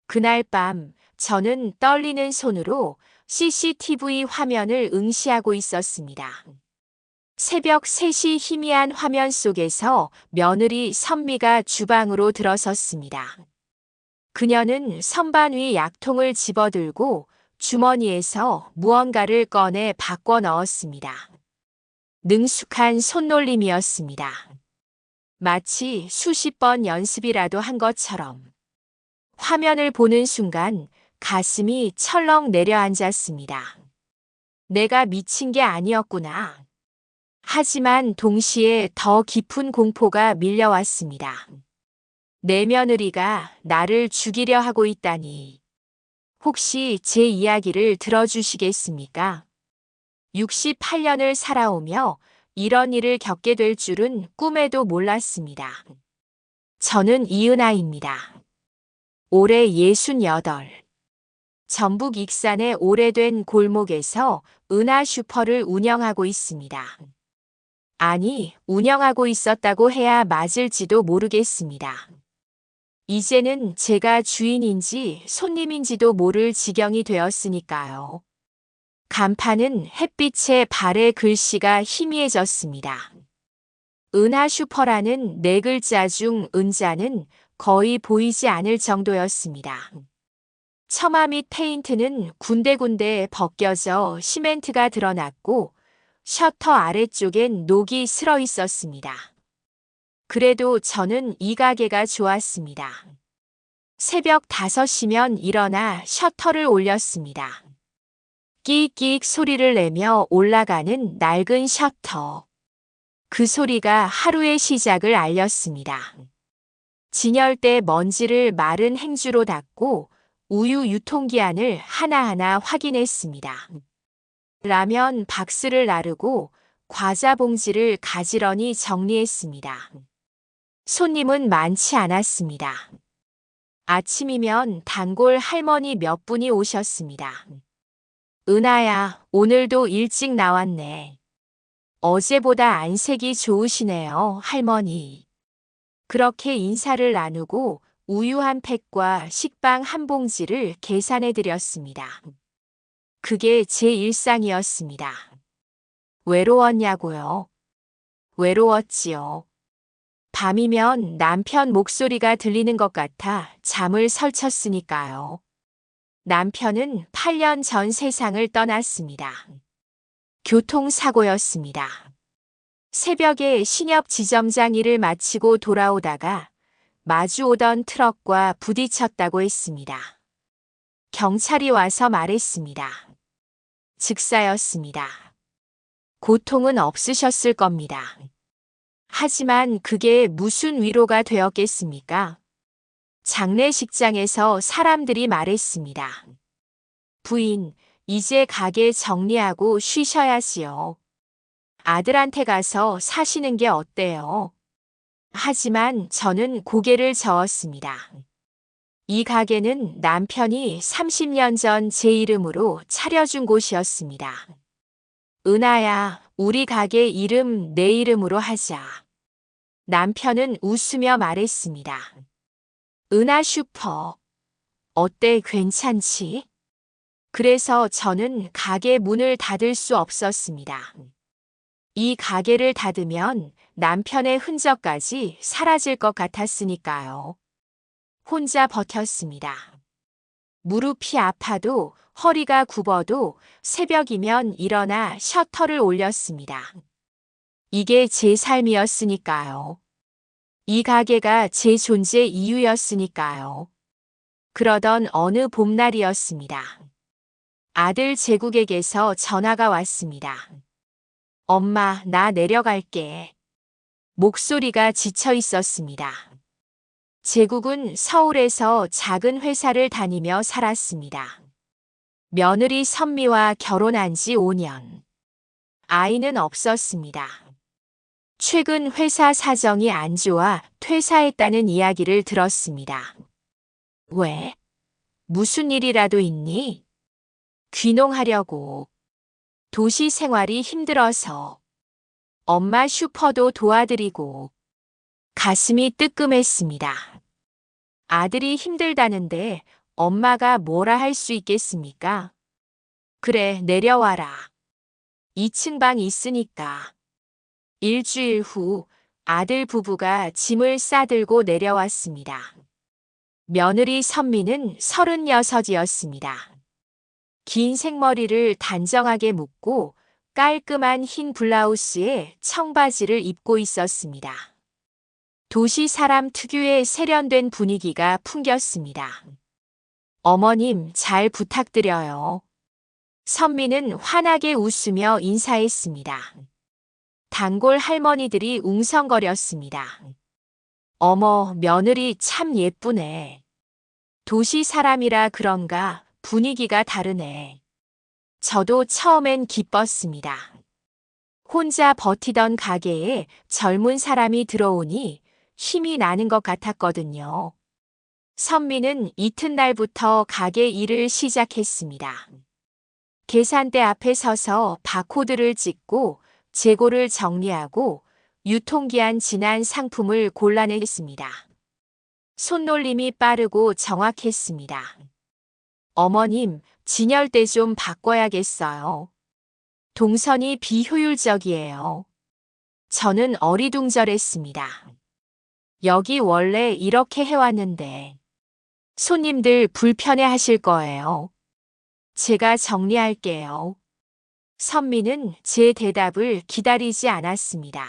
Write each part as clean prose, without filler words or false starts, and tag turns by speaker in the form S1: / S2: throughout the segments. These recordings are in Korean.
S1: 그날 밤 저는 떨리는 손으로 CCTV 화면을 응시하고 있었습니다. 새벽 3시 희미한 화면 속에서 며느리 선미가 주방으로 들어섰습니다. 그녀는 선반 위 약통을 집어들고 주머니에서 무언가를 꺼내 바꿔 넣었습니다. 능숙한 손놀림이었습니다. 마치 수십 번 연습이라도 한 것처럼. 화면을 보는 순간 가슴이 철렁 내려앉았습니다. 내가 미친 게 아니었구나. 하지만 동시에 더 깊은 공포가 밀려왔습니다. 내 며느리가 나를 죽이려 하고 있다니. 혹시 제 이야기를 들어주시겠습니까? 68년을 살아오며 이런 일을 겪게 될 줄은 꿈에도 몰랐습니다. 저는 이은아입니다. 올해 68. 전북 익산의 오래된 골목에서 은하 슈퍼를 운영하고 있습니다. 아니, 운영하고 있었다고 해야 맞을지도 모르겠습니다. 이제는 제가 주인인지 손님인지도 모를 지경이 되었으니까요. 간판은 햇빛에 발에 글씨가 희미해졌습니다. 은하 슈퍼라는 네 글자 중 은자는 거의 보이지 않을 정도였습니다. 처마 및 페인트는 군데군데 벗겨져 시멘트가 드러났고 셔터 아래쪽엔 녹이 슬어 있었습니다. 그래도 저는 이 가게가 좋았습니다. 새벽 5시면 일어나 셔터를 올렸습니다. 끼익끼익 소리를 내며 올라가는 낡은 셔터. 그 소리가 하루의 시작을 알렸습니다. 진열대 먼지를 마른 행주로 닦고 우유 유통기한을 하나하나 확인했습니다. 라면 박스를 나르고 과자 봉지를 가지런히 정리했습니다. 손님은 많지 않았습니다. 아침이면 단골 할머니 몇 분이 오셨습니다. 은하야, 오늘도 일찍 나왔네. 어제보다 안색이 좋으시네요, 할머니. 그렇게 인사를 나누고 우유 한 팩과 식빵 한 봉지를 계산해 드렸습니다. 그게 제 일상이었습니다. 외로웠냐고요? 외로웠지요. 밤이면 남편 목소리가 들리는 것 같아 잠을 설쳤으니까요. 남편은 8년 전 세상을 떠났습니다. 교통사고였습니다. 새벽에 신협 지점장 일을 마치고 돌아오다가 마주오던 트럭과 부딪혔다고 했습니다. 경찰이 와서 말했습니다. 즉사였습니다. 고통은 없으셨을 겁니다. 하지만 그게 무슨 위로가 되었겠습니까? 장례식장에서 사람들이 말했습니다. 부인, 이제 가게 정리하고 쉬셔야지요. 아들한테 가서 사시는 게 어때요? 하지만 저는 고개를 저었습니다. 이 가게는 남편이 30년 전 제 이름으로 차려준 곳이었습니다. 은하야, 우리 가게 이름 내 이름으로 하자. 남편은 웃으며 말했습니다. 은하 슈퍼. 어때, 괜찮지? 그래서 저는 가게 문을 닫을 수 없었습니다. 이 가게를 닫으면 남편의 흔적까지 사라질 것 같았으니까요. 혼자 버텼습니다. 무릎이 아파도 허리가 굽어도 새벽이면 일어나 셔터를 올렸습니다. 이게 제 삶이었으니까요. 이 가게가 제 존재 이유였으니까요. 그러던 어느 봄날이었습니다. 아들 제국에게서 전화가 왔습니다. 엄마, 나 내려갈게. 목소리가 지쳐 있었습니다. 제국은 서울에서 작은 회사를 다니며 살았습니다. 며느리 선미와 결혼한 지 5년. 아이는 없었습니다. 최근 회사 사정이 안 좋아 퇴사했다는 이야기를 들었습니다. 왜? 무슨 일이라도 있니? 귀농하려고. 도시 생활이 힘들어서. 엄마 슈퍼도 도와드리고. 가슴이 뜨끔했습니다. 아들이 힘들다는데 엄마가 뭐라 할 수 있겠습니까? 그래, 내려와라. 2층 방 있으니까. 일주일 후 아들 부부가 짐을 싸들고 내려왔습니다. 며느리 선미는 36이었습니다. 긴 생머리를 단정하게 묶고 깔끔한 흰 블라우스에 청바지를 입고 있었습니다. 도시 사람 특유의 세련된 분위기가 풍겼습니다. 어머님, 잘 부탁드려요. 선미는 환하게 웃으며 인사했습니다. 단골 할머니들이 웅성거렸습니다. 어머, 며느리 참 예쁘네. 도시 사람이라 그런가 분위기가 다르네. 저도 처음엔 기뻤습니다. 혼자 버티던 가게에 젊은 사람이 들어오니 힘이 나는 것 같았거든요. 선미는 이튿날부터 가게 일을 시작했습니다. 계산대 앞에 서서 바코드를 찍고 재고를 정리하고 유통기한 지난 상품을 골라냈습니다. 손놀림이 빠르고 정확했습니다. 어머님, 진열대 좀 바꿔야겠어요. 동선이 비효율적이에요. 저는 어리둥절했습니다. 여기 원래 이렇게 해왔는데 손님들 불편해 하실 거예요. 제가 정리할게요. 선미는 제 대답을 기다리지 않았습니다.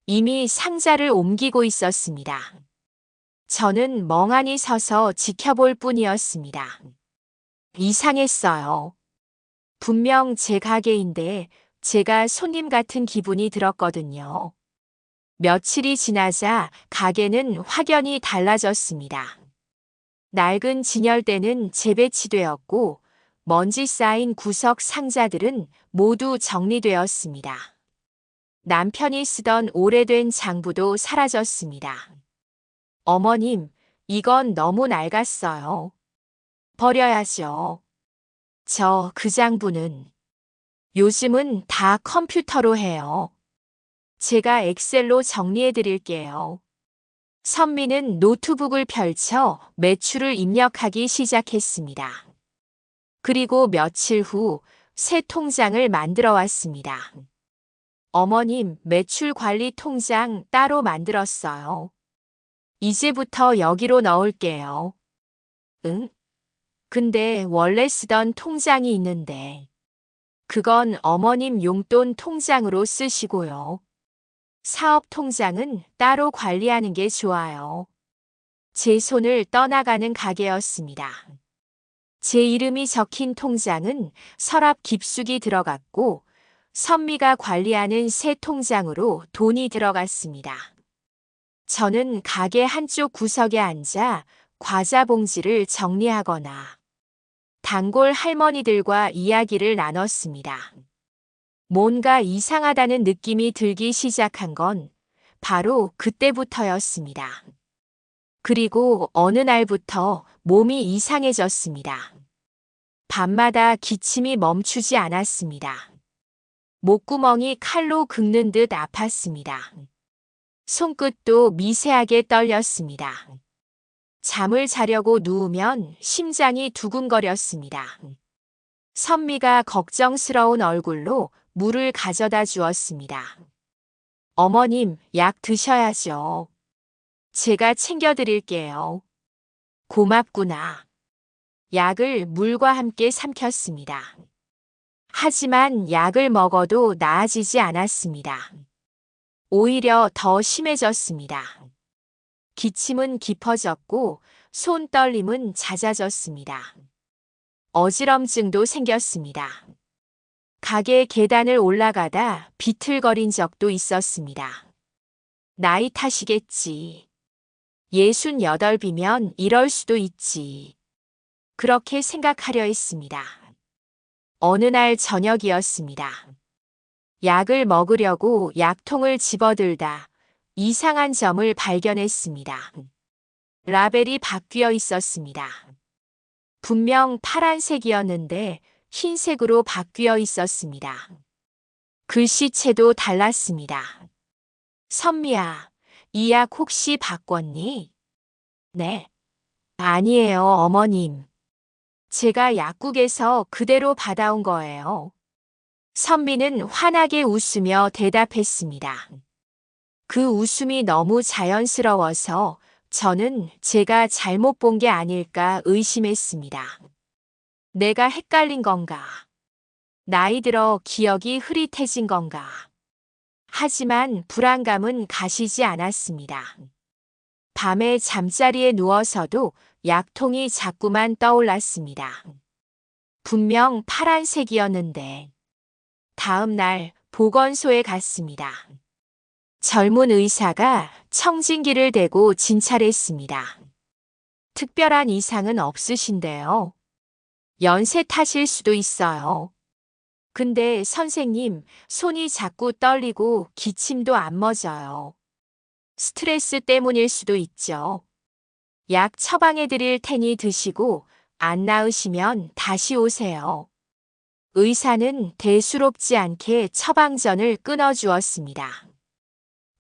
S1: 이미 상자를 옮기고 있었습니다. 저는 멍하니 서서 지켜볼 뿐이었습니다. 이상했어요. 분명 제 가게인데 제가 손님 같은 기분이 들었거든요. 며칠이 지나자 가게는 확연히 달라졌습니다. 낡은 진열대는 재배치되었고 먼지 쌓인 구석 상자들은 모두 정리되었습니다. 남편이 쓰던 오래된 장부도 사라졌습니다. 어머님, 이건 너무 낡았어요. 버려야죠. 그 장부는 요즘은 다 컴퓨터로 해요. 제가 엑셀로 정리해 드릴게요. 선미는 노트북을 펼쳐 매출을 입력하기 시작했습니다. 그리고 며칠 후 새 통장을 만들어 왔습니다. 어머님, 매출 관리 통장 따로 만들었어요. 이제부터 여기로 넣을게요. 응? 근데 원래 쓰던 통장이 있는데. 그건 어머님 용돈 통장으로 쓰시고요. 사업 통장은 따로 관리하는 게 좋아요. 제 손을 떠나가는 가게였습니다. 제 이름이 적힌 통장은 서랍 깊숙이 들어갔고 선미가 관리하는 새 통장으로 돈이 들어갔습니다. 저는 가게 한쪽 구석에 앉아 과자 봉지를 정리하거나 단골 할머니들과 이야기를 나눴습니다. 뭔가 이상하다는 느낌이 들기 시작한 건 바로 그때부터였습니다. 그리고 어느 날부터 몸이 이상해졌습니다. 밤마다 기침이 멈추지 않았습니다. 목구멍이 칼로 긁는 듯 아팠습니다. 손끝도 미세하게 떨렸습니다. 잠을 자려고 누우면 심장이 두근거렸습니다. 선미가 걱정스러운 얼굴로 물을 가져다 주었습니다. 어머님, 약 드셔야죠. 제가 챙겨드릴게요. 고맙구나. 약을 물과 함께 삼켰습니다. 하지만 약을 먹어도 나아지지 않았습니다. 오히려 더 심해졌습니다. 기침은 깊어졌고 손 떨림은 잦아졌습니다. 어지럼증도 생겼습니다. 가게 계단을 올라가다 비틀거린 적도 있었습니다. 나이 탓이겠지. 68이면 이럴 수도 있지. 그렇게 생각하려 했습니다. 어느 날 저녁이었습니다. 약을 먹으려고 약통을 집어들다 이상한 점을 발견했습니다. 라벨이 바뀌어 있었습니다. 분명 파란색이었는데 흰색으로 바뀌어 있었습니다. 글씨체도 달랐습니다. 선미야, 이 약 혹시 바꿨니? 네. 아니에요, 어머님. 제가 약국에서 그대로 받아온 거예요. 선미는 환하게 웃으며 대답했습니다. 그 웃음이 너무 자연스러워서 저는 제가 잘못 본 게 아닐까 의심했습니다. 내가 헷갈린 건가? 나이 들어 기억이 흐릿해진 건가? 하지만 불안감은 가시지 않았습니다. 밤에 잠자리에 누워서도 약통이 자꾸만 떠올랐습니다. 분명 파란색이었는데. 다음 날 보건소에 갔습니다. 젊은 의사가 청진기를 대고 진찰했습니다. 특별한 이상은 없으신데요. 연세 탓일 수도 있어요. 근데 선생님, 손이 자꾸 떨리고 기침도 안 멎어요. 스트레스 때문일 수도 있죠. 약 처방해 드릴 테니 드시고 안 나으시면 다시 오세요. 의사는 대수롭지 않게 처방전을 끊어주었습니다.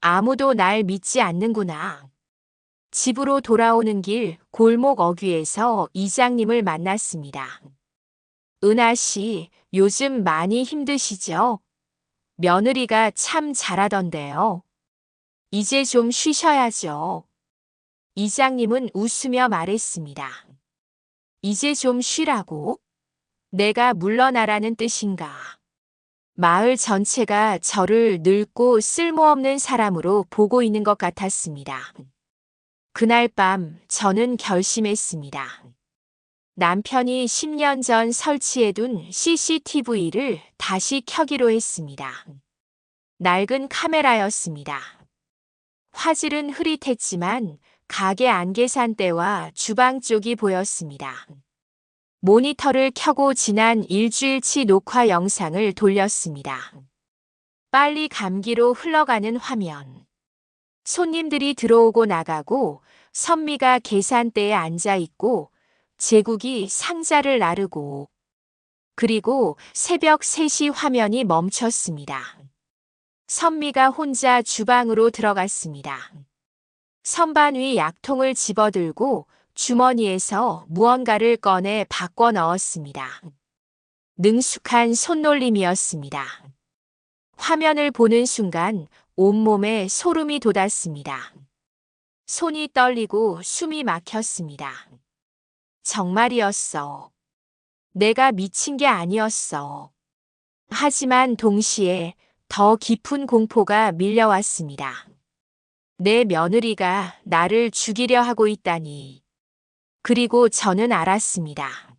S1: 아무도 날 믿지 않는구나. 집으로 돌아오는 길 골목 어귀에서 이장님을 만났습니다. 은하 씨, 요즘 많이 힘드시죠? 며느리가 참 잘하던데요. 이제 좀 쉬셔야죠. 이장님은 웃으며 말했습니다. 이제 좀 쉬라고? 내가 물러나라는 뜻인가? 마을 전체가 저를 늙고 쓸모없는 사람으로 보고 있는 것 같았습니다. 그날 밤 저는 결심했습니다. 남편이 10년 전 설치해둔 CCTV를 다시 켜기로 했습니다. 낡은 카메라였습니다. 화질은 흐릿했지만 가게 안계산대와 주방 쪽이 보였습니다. 모니터를 켜고 지난 일주일치 녹화 영상을 돌렸습니다. 빨리 감기로 흘러가는 화면. 손님들이 들어오고 나가고 선미가 계산대에 앉아 있고 제국이 상자를 나르고 그리고 새벽 3시 화면이 멈췄습니다. 선미가 혼자 주방으로 들어갔습니다. 선반 위 약통을 집어들고 주머니에서 무언가를 꺼내 바꿔 넣었습니다. 능숙한 손놀림이었습니다. 화면을 보는 순간 온몸에 소름이 돋았습니다. 손이 떨리고 숨이 막혔습니다. 정말이었어. 내가 미친 게 아니었어. 하지만 동시에 더 깊은 공포가 밀려왔습니다. 내 며느리가 나를 죽이려 하고 있다니. 그리고 저는 알았습니다.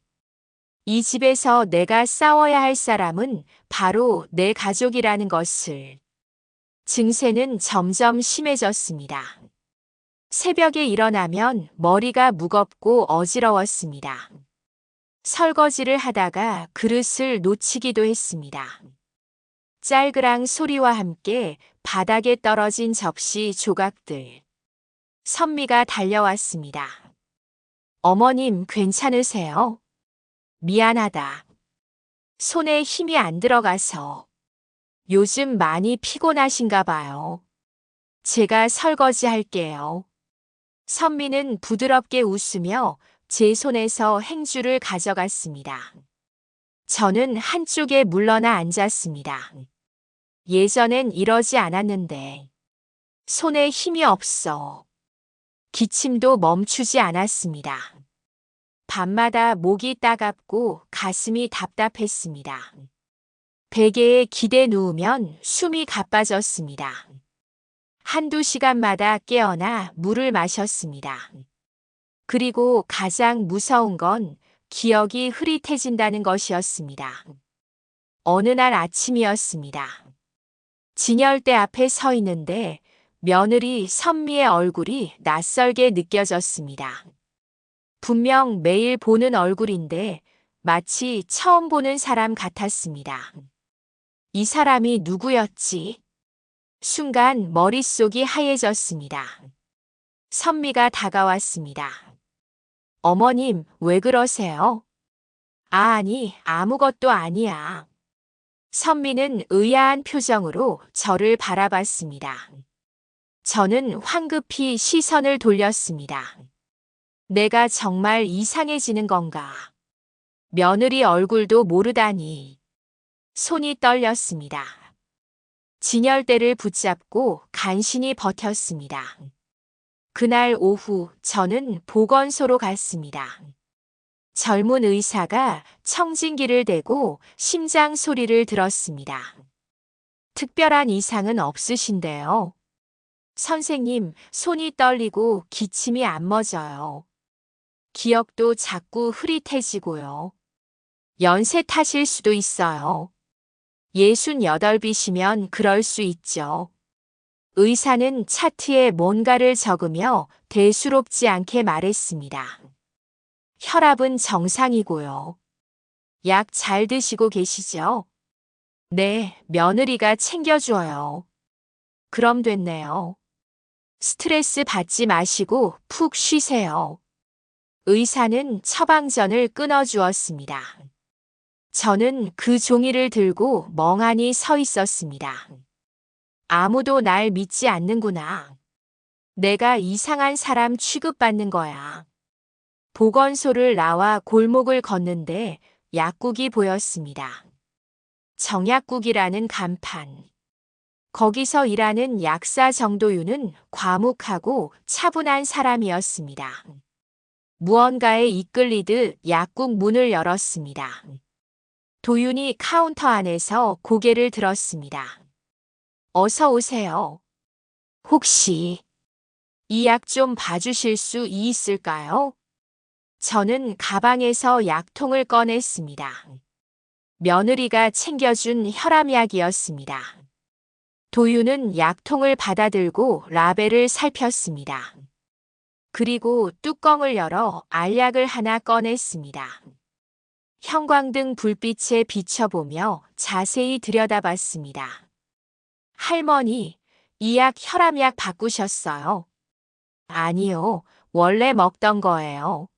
S1: 이 집에서 내가 싸워야 할 사람은 바로 내 가족이라는 것을. 증세는 점점 심해졌습니다. 새벽에 일어나면 머리가 무겁고 어지러웠습니다. 설거지를 하다가 그릇을 놓치기도 했습니다. 짤그랑 소리와 함께 바닥에 떨어진 접시 조각들. 선미가 달려왔습니다. 어머님 괜찮으세요? 미안하다. 손에 힘이 안 들어가서. 요즘 많이 피곤하신가 봐요. 제가 설거지 할게요. 선미는 부드럽게 웃으며 제 손에서 행주를 가져갔습니다. 저는 한쪽에 물러나 앉았습니다. 예전엔 이러지 않았는데. 손에 힘이 없어. 기침도 멈추지 않았습니다. 밤마다 목이 따갑고 가슴이 답답했습니다. 베개에 기대 누우면 숨이 가빠졌습니다. 한두 시간마다 깨어나 물을 마셨습니다. 그리고 가장 무서운 건 기억이 흐릿해진다는 것이었습니다. 어느 날 아침이었습니다. 진열대 앞에 서 있는데 며느리 선미의 얼굴이 낯설게 느껴졌습니다. 분명 매일 보는 얼굴인데 마치 처음 보는 사람 같았습니다. 이 사람이 누구였지? 순간 머릿속이 하얘졌습니다. 선미가 다가왔습니다. 어머님, 왜 그러세요? 아니, 아무것도 아니야. 선미는 의아한 표정으로 저를 바라봤습니다. 저는 황급히 시선을 돌렸습니다. 내가 정말 이상해지는 건가? 며느리 얼굴도 모르다니. 손이 떨렸습니다. 진열대를 붙잡고 간신히 버텼습니다. 그날 오후 저는 보건소로 갔습니다. 젊은 의사가 청진기를 대고 심장 소리를 들었습니다. 특별한 이상은 없으신데요. 선생님, 손이 떨리고 기침이 안 멎어요. 기억도 자꾸 흐릿해지고요. 연세 탓일 수도 있어요. 68이시면 그럴 수 있죠. 의사는 차트에 뭔가를 적으며 대수롭지 않게 말했습니다. 혈압은 정상이고요. 약 잘 드시고 계시죠? 네, 며느리가 챙겨줘요. 그럼 됐네요. 스트레스 받지 마시고 푹 쉬세요. 의사는 처방전을 끊어주었습니다. 저는 그 종이를 들고 멍하니 서 있었습니다. 아무도 날 믿지 않는구나. 내가 이상한 사람 취급받는 거야. 보건소를 나와 골목을 걷는데 약국이 보였습니다. 정약국이라는 간판. 거기서 일하는 약사 정도윤은 과묵하고 차분한 사람이었습니다. 무언가에 이끌리듯 약국 문을 열었습니다. 도윤이 카운터 안에서 고개를 들었습니다. 어서 오세요. 혹시 이 약 좀 봐주실 수 있을까요? 저는 가방에서 약통을 꺼냈습니다. 며느리가 챙겨준 혈압약이었습니다. 도윤은 약통을 받아들고 라벨을 살폈습니다. 그리고 뚜껑을 열어 알약을 하나 꺼냈습니다. 형광등 불빛에 비춰보며 자세히 들여다봤습니다. 할머니, 이 약 혈압약 바꾸셨어요? 아니요, 원래 먹던 거예요.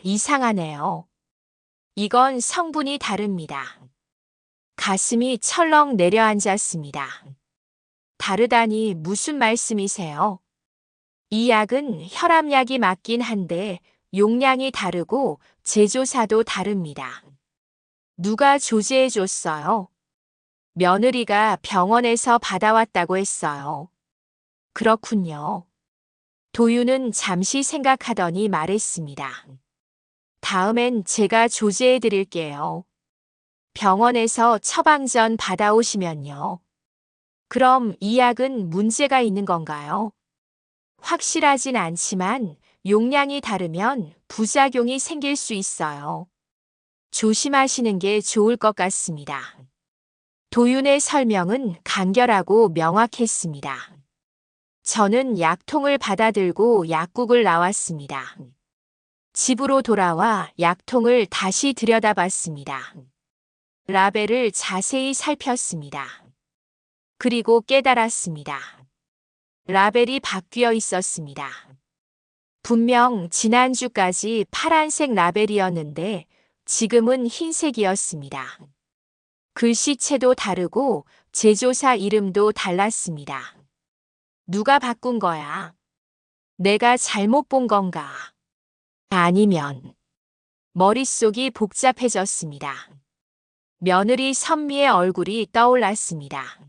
S1: 이상하네요. 이건 성분이 다릅니다. 가슴이 철렁 내려앉았습니다. 다르다니 무슨 말씀이세요? 이 약은 혈압약이 맞긴 한데 용량이 다르고 제조사도 다릅니다. 누가 조제해 줬어요? 며느리가 병원에서 받아왔다고 했어요. 그렇군요. 도윤은 잠시 생각하더니 말했습니다. 다음엔 제가 조제해 드릴게요. 병원에서 처방전 받아오시면요. 그럼 이 약은 문제가 있는 건가요? 확실하진 않지만 용량이 다르면 부작용이 생길 수 있어요. 조심하시는 게 좋을 것 같습니다. 도윤의 설명은 간결하고 명확했습니다. 저는 약통을 받아들고 약국을 나왔습니다. 집으로 돌아와 약통을 다시 들여다봤습니다. 라벨을 자세히 살폈습니다. 그리고 깨달았습니다. 라벨이 바뀌어 있었습니다. 분명 지난주까지 파란색 라벨이었는데 지금은 흰색이었습니다. 글씨체도 다르고 제조사 이름도 달랐습니다. 누가 바꾼 거야? 내가 잘못 본 건가? 아니면 머릿속이 복잡해졌습니다. 며느리 선미의 얼굴이 떠올랐습니다.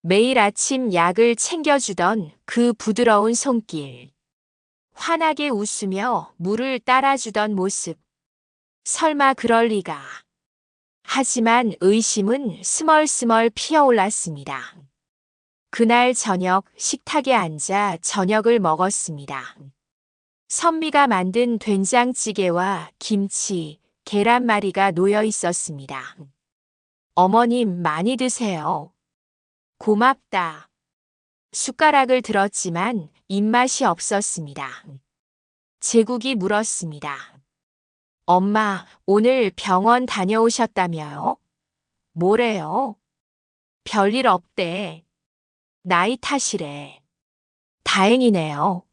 S1: 매일 아침 약을 챙겨주던 그 부드러운 손길. 환하게 웃으며 물을 따라주던 모습. 설마 그럴 리가. 하지만 의심은 스멀스멀 피어올랐습니다. 그날 저녁 식탁에 앉아 저녁을 먹었습니다. 선미가 만든 된장찌개와 김치, 계란말이가 놓여 있었습니다. 어머님 많이 드세요. 고맙다. 숟가락을 들었지만 입맛이 없었습니다. 제국이 물었습니다. 엄마, 오늘 병원 다녀오셨다며요? 뭐래요? 별일 없대. 나이 탓이래. 다행이네요.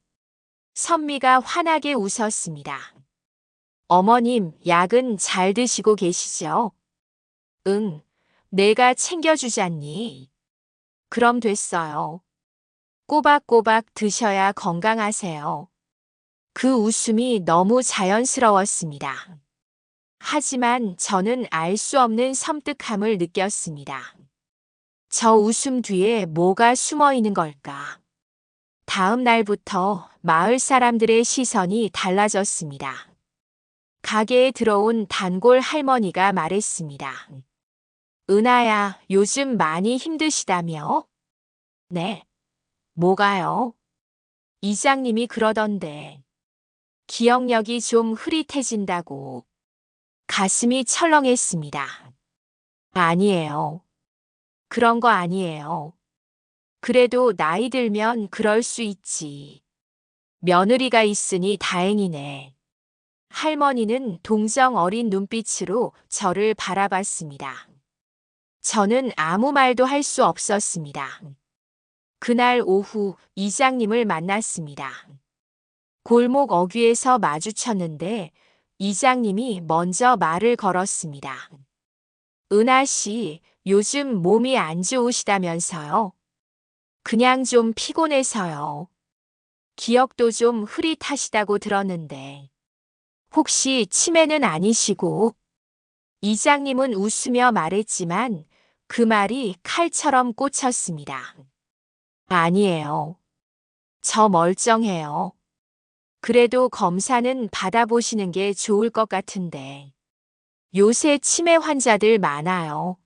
S1: 선미가 환하게 웃었습니다. 어머님, 약은 잘 드시고 계시죠? 응, 내가 챙겨주잖니. 그럼 됐어요. 꼬박꼬박 드셔야 건강하세요. 그 웃음이 너무 자연스러웠습니다. 하지만 저는 알 수 없는 섬뜩함을 느꼈습니다. 저 웃음 뒤에 뭐가 숨어 있는 걸까? 다음 날부터 마을 사람들의 시선이 달라졌습니다. 가게에 들어온 단골 할머니가 말했습니다. 은하야, 요즘 많이 힘드시다며? 네. 뭐가요? 이장님이 그러던데. 기억력이 좀 흐릿해진다고. 가슴이 철렁했습니다. 아니에요. 그런 거 아니에요. 그래도 나이 들면 그럴 수 있지. 며느리가 있으니 다행이네. 할머니는 동정 어린 눈빛으로 저를 바라봤습니다. 저는 아무 말도 할 수 없었습니다. 그날 오후 이장님을 만났습니다. 골목 어귀에서 마주쳤는데 이장님이 먼저 말을 걸었습니다. 은하 씨, 요즘 몸이 안 좋으시다면서요? 그냥 좀 피곤해서요. 기억도 좀 흐릿하시다고 들었는데. 혹시 치매는 아니시고? 이장님은 웃으며 말했지만 그 말이 칼처럼 꽂혔습니다. 아니에요. 저 멀쩡해요. 그래도 검사는 받아보시는 게 좋을 것 같은데. 요새 치매 환자들 많아요.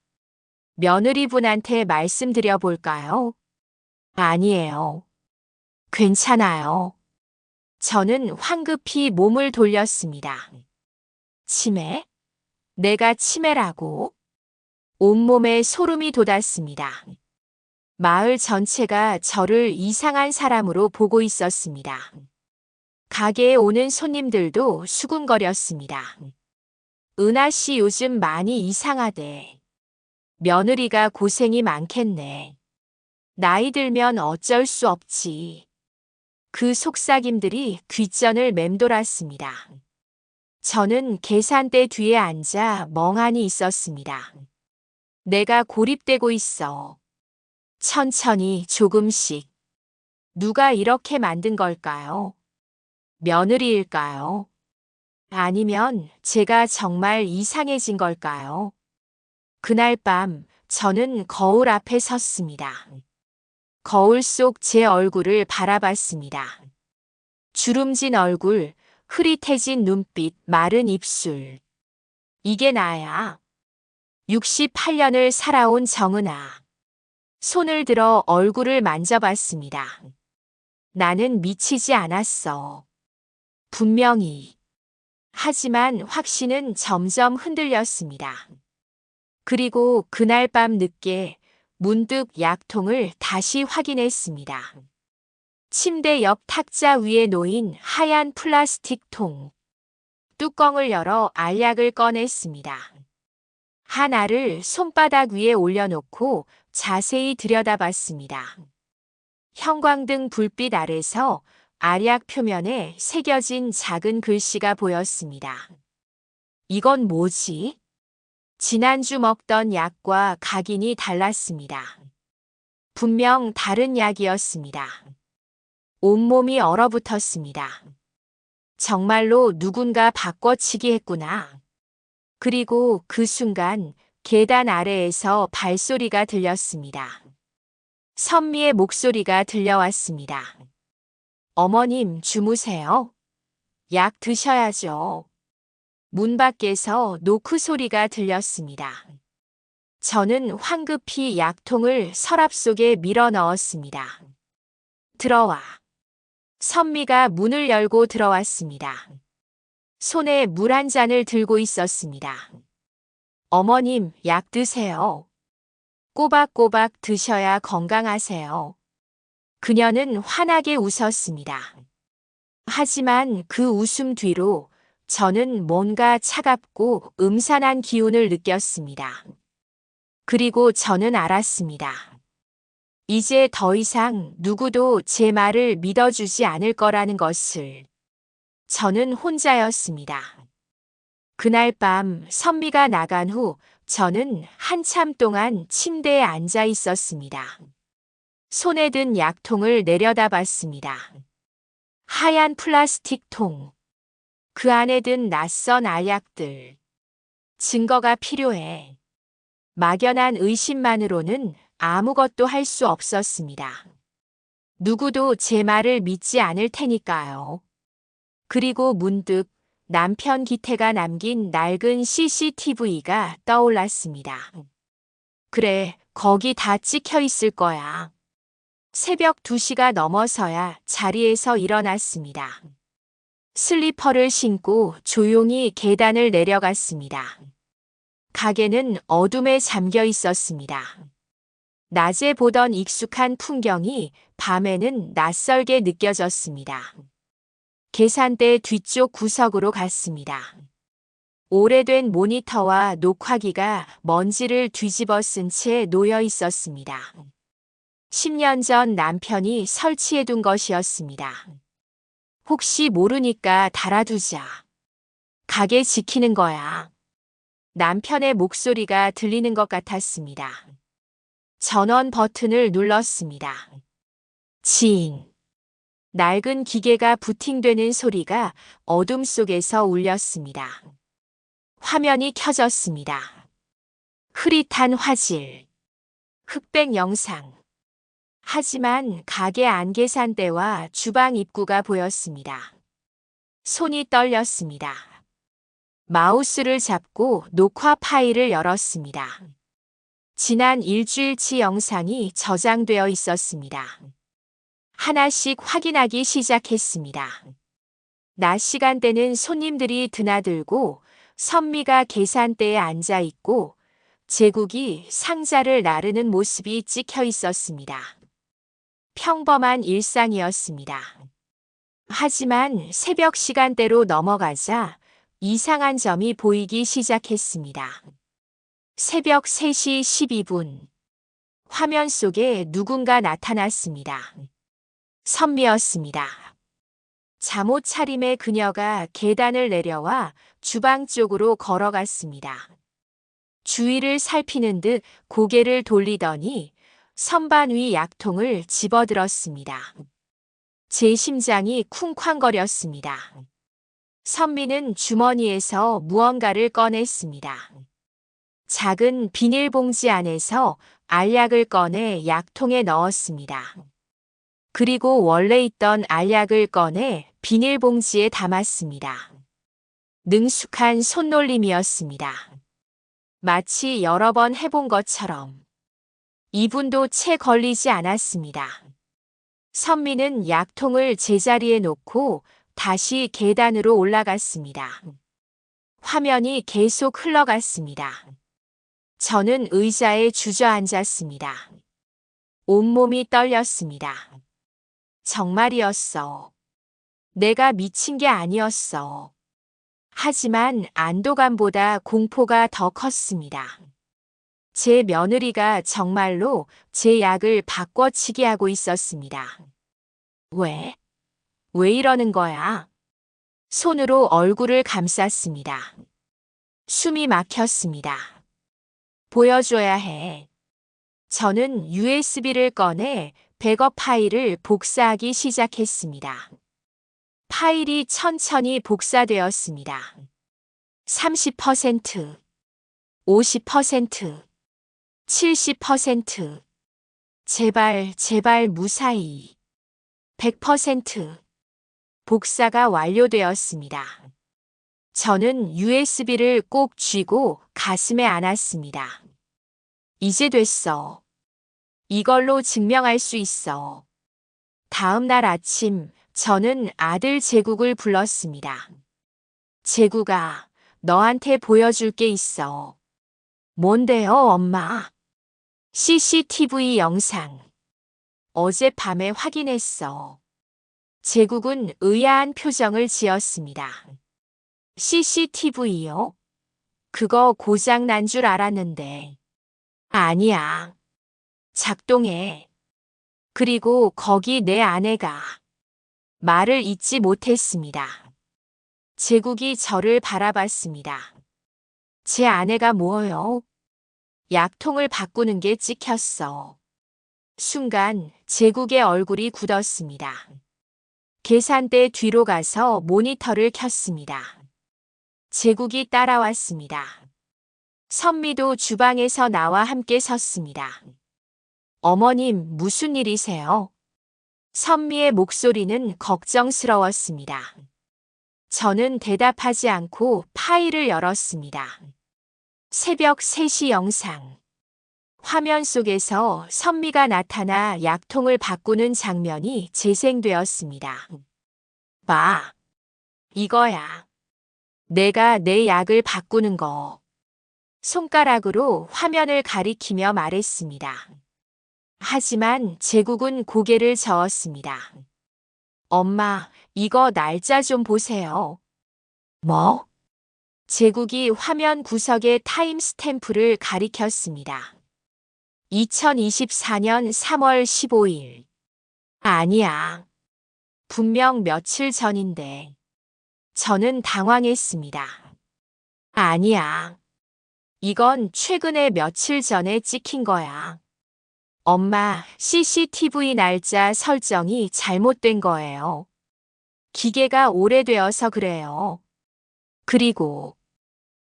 S1: 며느리분한테 말씀드려 볼까요? 아니에요. 괜찮아요. 저는 황급히 몸을 돌렸습니다. 치매? 내가 치매라고? 온몸에 소름이 돋았습니다. 마을 전체가 저를 이상한 사람으로 보고 있었습니다. 가게에 오는 손님들도 수군거렸습니다. 은하 씨 요즘 많이 이상하대. 며느리가 고생이 많겠네. 나이 들면 어쩔 수 없지. 그 속삭임들이 귓전을 맴돌았습니다. 저는 계산대 뒤에 앉아 멍하니 있었습니다. 내가 고립되고 있어. 천천히 조금씩. 누가 이렇게 만든 걸까요? 며느리일까요? 아니면 제가 정말 이상해진 걸까요? 그날 밤 저는 거울 앞에 섰습니다. 거울 속 제 얼굴을 바라봤습니다. 주름진 얼굴, 흐릿해진 눈빛, 마른 입술. 이게 나야. 68년을 살아온 정은아. 손을 들어 얼굴을 만져봤습니다. 나는 미치지 않았어. 분명히. 하지만 확신은 점점 흔들렸습니다. 그리고 그날 밤 늦게 문득 약통을 다시 확인했습니다. 침대 옆 탁자 위에 놓인 하얀 플라스틱 통. 뚜껑을 열어 알약을 꺼냈습니다. 한 알을 손바닥 위에 올려놓고 자세히 들여다봤습니다. 형광등 불빛 아래서 알약 표면에 새겨진 작은 글씨가 보였습니다. 이건 뭐지? 지난주 먹던 약과 각인이 달랐습니다. 분명 다른 약이었습니다. 온몸이 얼어붙었습니다. 정말로 누군가 바꿔치기 했구나. 그리고 그 순간 계단 아래에서 발소리가 들렸습니다. 선미의 목소리가 들려왔습니다. 어머님 주무세요? 약 드셔야죠. 문 밖에서 노크 소리가 들렸습니다. 저는 황급히 약통을 서랍 속에 밀어 넣었습니다. 들어와. 선미가 문을 열고 들어왔습니다. 손에 물 한 잔을 들고 있었습니다. 어머님, 약 드세요. 꼬박꼬박 드셔야 건강하세요. 그녀는 환하게 웃었습니다. 하지만 그 웃음 뒤로 저는 뭔가 차갑고 음산한 기운을 느꼈습니다. 그리고 저는 알았습니다. 이제 더 이상 누구도 제 말을 믿어주지 않을 거라는 것을. 저는 혼자였습니다. 그날 밤 선미가 나간 후 저는 한참 동안 침대에 앉아 있었습니다. 손에 든 약통을 내려다봤습니다. 하얀 플라스틱 통. 그 안에 든 낯선 알약들. 증거가 필요해. 막연한 의심만으로는 아무것도 할 수 없었습니다. 누구도 제 말을 믿지 않을 테니까요. 그리고 문득 남편 기태가 남긴 낡은 CCTV가 떠올랐습니다. 그래, 거기 다 찍혀 있을 거야. 새벽 2시가 넘어서야 자리에서 일어났습니다. 슬리퍼를 신고 조용히 계단을 내려갔습니다. 가게는 어둠에 잠겨 있었습니다. 낮에 보던 익숙한 풍경이 밤에는 낯설게 느껴졌습니다. 계산대 뒤쪽 구석으로 갔습니다. 오래된 모니터와 녹화기가 먼지를 뒤집어 쓴 채 놓여 있었습니다. 10년 전 남편이 설치해둔 것이었습니다. 혹시 모르니까 달아두자. 가게 지키는 거야. 남편의 목소리가 들리는 것 같았습니다. 전원 버튼을 눌렀습니다. 징. 낡은 기계가 부팅되는 소리가 어둠 속에서 울렸습니다. 화면이 켜졌습니다. 흐릿한 화질. 흑백 영상. 하지만 가게 안계산대와 주방 입구가 보였습니다. 손이 떨렸습니다. 마우스를 잡고 녹화 파일을 열었습니다. 지난 일주일치 영상이 저장되어 있었습니다. 하나씩 확인하기 시작했습니다. 낮 시간대는 손님들이 드나들고 선미가 계산대에 앉아 있고 제국이 상자를 나르는 모습이 찍혀 있었습니다. 평범한 일상이었습니다. 하지만 새벽 시간대로 넘어가자 이상한 점이 보이기 시작했습니다. 새벽 3시 12분. 화면 속에 누군가 나타났습니다. 선미였습니다. 잠옷 차림의 그녀가 계단을 내려와 주방 쪽으로 걸어갔습니다. 주위를 살피는 듯 고개를 돌리더니 선반 위 약통을 집어들었습니다. 제 심장이 쿵쾅거렸습니다. 선미는 주머니에서 무언가를 꺼냈습니다. 작은 비닐봉지 안에서 알약을 꺼내 약통에 넣었습니다. 그리고 원래 있던 알약을 꺼내 비닐봉지에 담았습니다. 능숙한 손놀림이었습니다. 마치 여러 번 해본 것처럼. 2분도 채 걸리지 않았습니다. 선미는 약통을 제자리에 놓고 다시 계단으로 올라갔습니다. 화면이 계속 흘러갔습니다. 저는 의자에 주저앉았습니다. 온몸이 떨렸습니다. 정말이었어. 내가 미친 게 아니었어. 하지만 안도감보다 공포가 더 컸습니다. 제 며느리가 정말로 제 약을 바꿔치기 하고 있었습니다. 왜? 왜 이러는 거야? 손으로 얼굴을 감쌌습니다. 숨이 막혔습니다. 보여줘야 해. 저는 USB를 꺼내 백업 파일을 복사하기 시작했습니다. 파일이 천천히 복사되었습니다. 30%, 50%, 70%. 제발, 제발 무사히. 100%. 복사가 완료되었습니다. 저는 USB를 꼭 쥐고 가슴에 안았습니다. 이제 됐어. 이걸로 증명할 수 있어. 다음 날 아침, 저는 아들 제국을 불렀습니다. 제국아, 너한테 보여줄 게 있어. 뭔데요, 엄마? CCTV 영상. 어젯밤에 확인했어. 제국은 의아한 표정을 지었습니다. CCTV요? 그거 고장 난 줄 알았는데. 아니야. 작동해. 그리고 거기 내 아내가. 말을 잇지 못했습니다. 제국이 저를 바라봤습니다. 제 아내가 뭐요? 약통을 바꾸는 게 찍혔어. 순간 제국의 얼굴이 굳었습니다. 계산대 뒤로 가서 모니터를 켰습니다. 제국이 따라왔습니다. 선미도 주방에서 나와 함께 섰습니다. 어머님, 무슨 일이세요? 선미의 목소리는 걱정스러웠습니다. 저는 대답하지 않고 파일을 열었습니다. 새벽 3시 영상. 화면 속에서 선미가 나타나 약통을 바꾸는 장면이 재생되었습니다. 봐. 이거야. 내가 내 약을 바꾸는 거. 손가락으로 화면을 가리키며 말했습니다. 하지만 제국은 고개를 저었습니다. 엄마, 이거 날짜 좀 보세요. 뭐? 제국이 화면 구석에 타임 스탬프를 가리켰습니다. 2024년 3월 15일. 아니야. 분명 며칠 전인데. 저는 당황했습니다. 아니야. 이건 최근에 며칠 전에 찍힌 거야. 엄마, CCTV 날짜 설정이 잘못된 거예요. 기계가 오래되어서 그래요. 그리고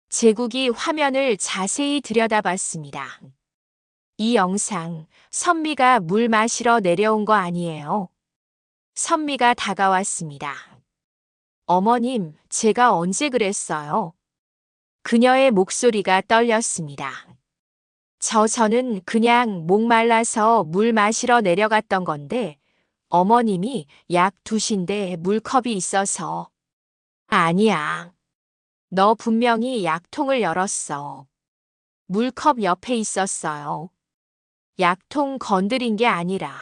S1: 제국이 화면을 자세히 들여다봤습니다. 이 영상, 선미가 물 마시러 내려온 거 아니에요. 선미가 다가왔습니다. 어머님, 제가 언제 그랬어요? 그녀의 목소리가 떨렸습니다. 저는 그냥 목말라서 물 마시러 내려갔던 건데 어머님이 약 두신데 물컵이 있어서. 아니야. 너 분명히 약통을 열었어. 물컵 옆에 있었어요. 약통 건드린 게 아니라.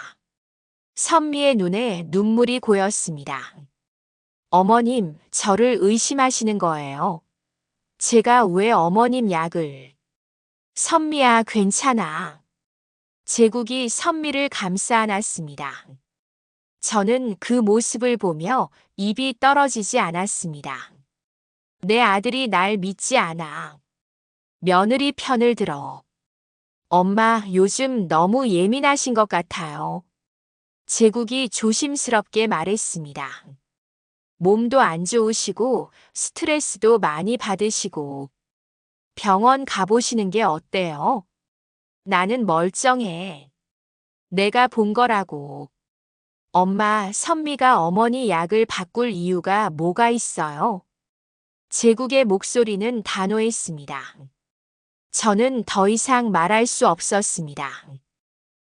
S1: 선미의 눈에 눈물이 고였습니다. 어머님, 저를 의심하시는 거예요. 제가 왜 어머님 약을. 선미야, 괜찮아. 제국이 선미를 감싸 안았습니다. 저는 그 모습을 보며 입이 떨어지지 않았습니다. 내 아들이 날 믿지 않아. 며느리 편을 들어. 엄마, 요즘 너무 예민하신 것 같아요. 제국이 조심스럽게 말했습니다. 몸도 안 좋으시고 스트레스도 많이 받으시고 병원 가보시는 게 어때요? 나는 멀쩡해. 내가 본 거라고. 엄마, 선미가 어머니 약을 바꿀 이유가 뭐가 있어요? 제국의 목소리는 단호했습니다. 저는 더 이상 말할 수 없었습니다.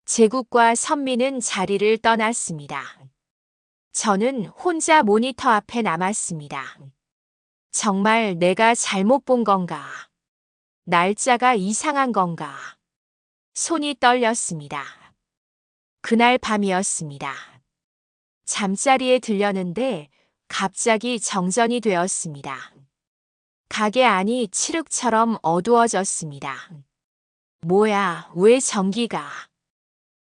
S1: 제국과 선미는 자리를 떠났습니다. 저는 혼자 모니터 앞에 남았습니다. 정말 내가 잘못 본 건가? 날짜가 이상한 건가? 손이 떨렸습니다. 그날 밤이었습니다. 잠자리에 들렸는데 갑자기 정전이 되었습니다. 가게 안이 칠흑처럼 어두워졌습니다. 뭐야, 왜 전기가?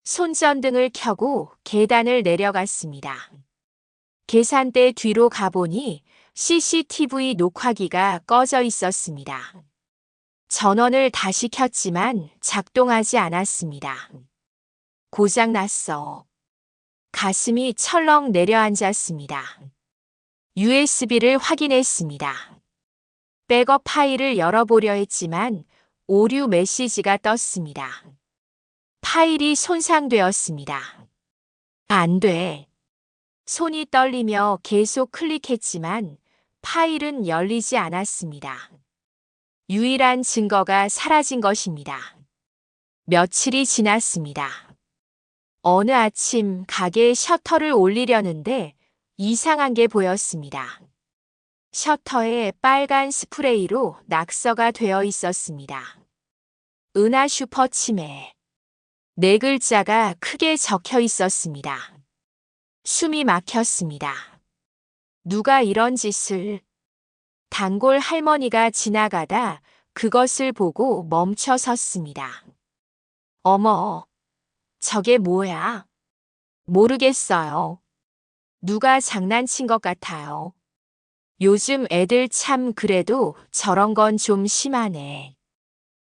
S1: 손전등을 켜고 계단을 내려갔습니다. 계산대 뒤로 가보니 CCTV 녹화기가 꺼져 있었습니다. 전원을 다시 켰지만 작동하지 않았습니다. 고장났어. 가슴이 철렁 내려앉았습니다. USB를 확인했습니다. 백업 파일을 열어보려 했지만 오류 메시지가 떴습니다. 파일이 손상되었습니다. 안 돼. 손이 떨리며 계속 클릭했지만 파일은 열리지 않았습니다. 유일한 증거가 사라진 것입니다. 며칠이 지났습니다. 어느 아침 가게 셔터를 올리려는데 이상한 게 보였습니다. 셔터에 빨간 스프레이로 낙서가 되어 있었습니다. 은하 슈퍼 치매. 4글자가 크게 적혀 있었습니다. 숨이 막혔습니다. 누가 이런 짓을. 단골 할머니가 지나가다 그것을 보고 멈춰 섰습니다. 어머, 저게 뭐야? 모르겠어요. 누가 장난친 것 같아요. 요즘 애들 참 그래도 저런 건 좀 심하네.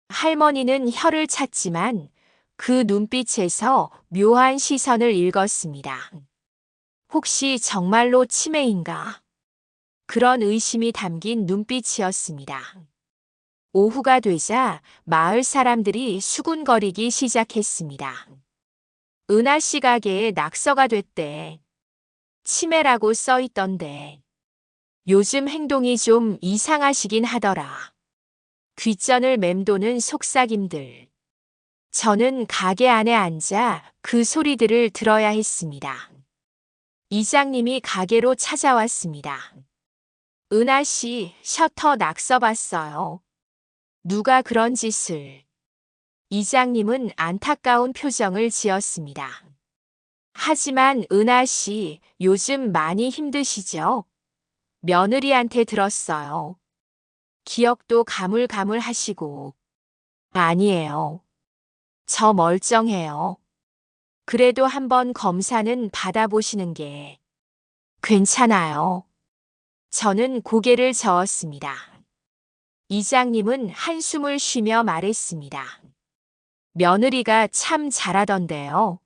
S1: 할머니는 혀를 찼지만 그 눈빛에서 묘한 시선을 읽었습니다. 혹시 정말로 치매인가? 그런 의심이 담긴 눈빛이었습니다. 오후가 되자 마을 사람들이 수군거리기 시작했습니다. 은하 씨 가게에 낙서가 됐대. 치매라고 써 있던데. 요즘 행동이 좀 이상하시긴 하더라. 귓전을 맴도는 속삭임들. 저는 가게 안에 앉아 그 소리들을 들어야 했습니다. 이장님이 가게로 찾아왔습니다. 은하 씨, 셔터 낙서 봤어요. 누가 그런 짓을. 이장님은 안타까운 표정을 지었습니다. 하지만 은하 씨, 요즘 많이 힘드시죠? 며느리한테 들었어요. 기억도 가물가물하시고. 아니에요. 저 멀쩡해요. 그래도 한번 검사는 받아보시는 게. 괜찮아요. 저는 고개를 저었습니다. 이장님은 한숨을 쉬며 말했습니다. 며느리가 참 잘하던데요.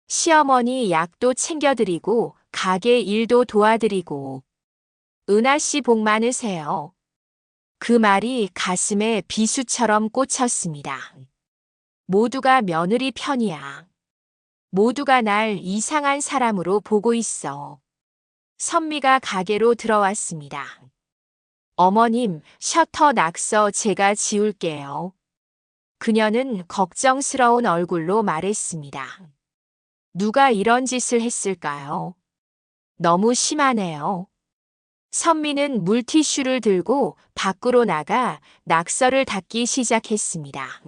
S1: 시어머니 약도 챙겨드리고 가게 일도 도와드리고. 은하 씨 복 많으세요. 그 말이 가슴에 비수처럼 꽂혔습니다. 모두가 며느리 편이야. 모두가 날 이상한 사람으로 보고 있어. 선미가 가게로 들어왔습니다. 어머님, 셔터 낙서 제가 지울게요. 그녀는 걱정스러운 얼굴로 말했습니다. 누가 이런 짓을 했을까요? 너무 심하네요. 선미는 물티슈를 들고 밖으로 나가 낙서를 닦기 시작했습니다.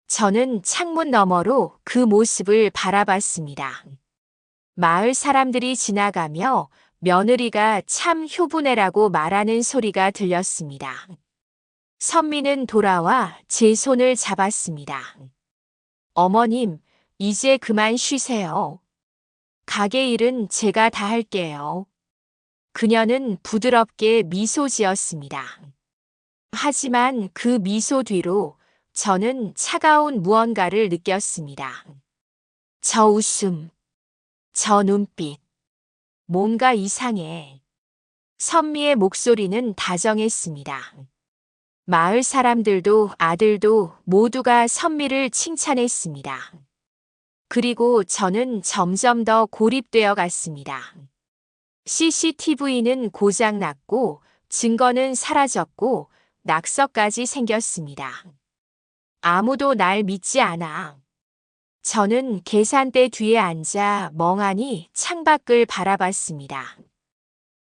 S1: 저는 창문 너머로 그 모습을 바라봤습니다. 마을 사람들이 지나가며 며느리가 참 효부네라고 말하는 소리가 들렸습니다. 선미는 돌아와 제 손을 잡았습니다. 어머님, 이제 그만 쉬세요. 가게 일은 제가 다 할게요. 그녀는 부드럽게 미소 지었습니다. 하지만 그 미소 뒤로 저는 차가운 무언가를 느꼈습니다. 저 웃음, 저 눈빛, 뭔가 이상해. 선미의 목소리는 다정했습니다. 마을 사람들도 아들도 모두가 선미를 칭찬했습니다. 그리고 저는 점점 더 고립되어 갔습니다. CCTV는 고장났고 증거는 사라졌고 낙서까지 생겼습니다. 아무도 날 믿지 않아. 저는 계산대 뒤에 앉아 멍하니 창밖을 바라봤습니다.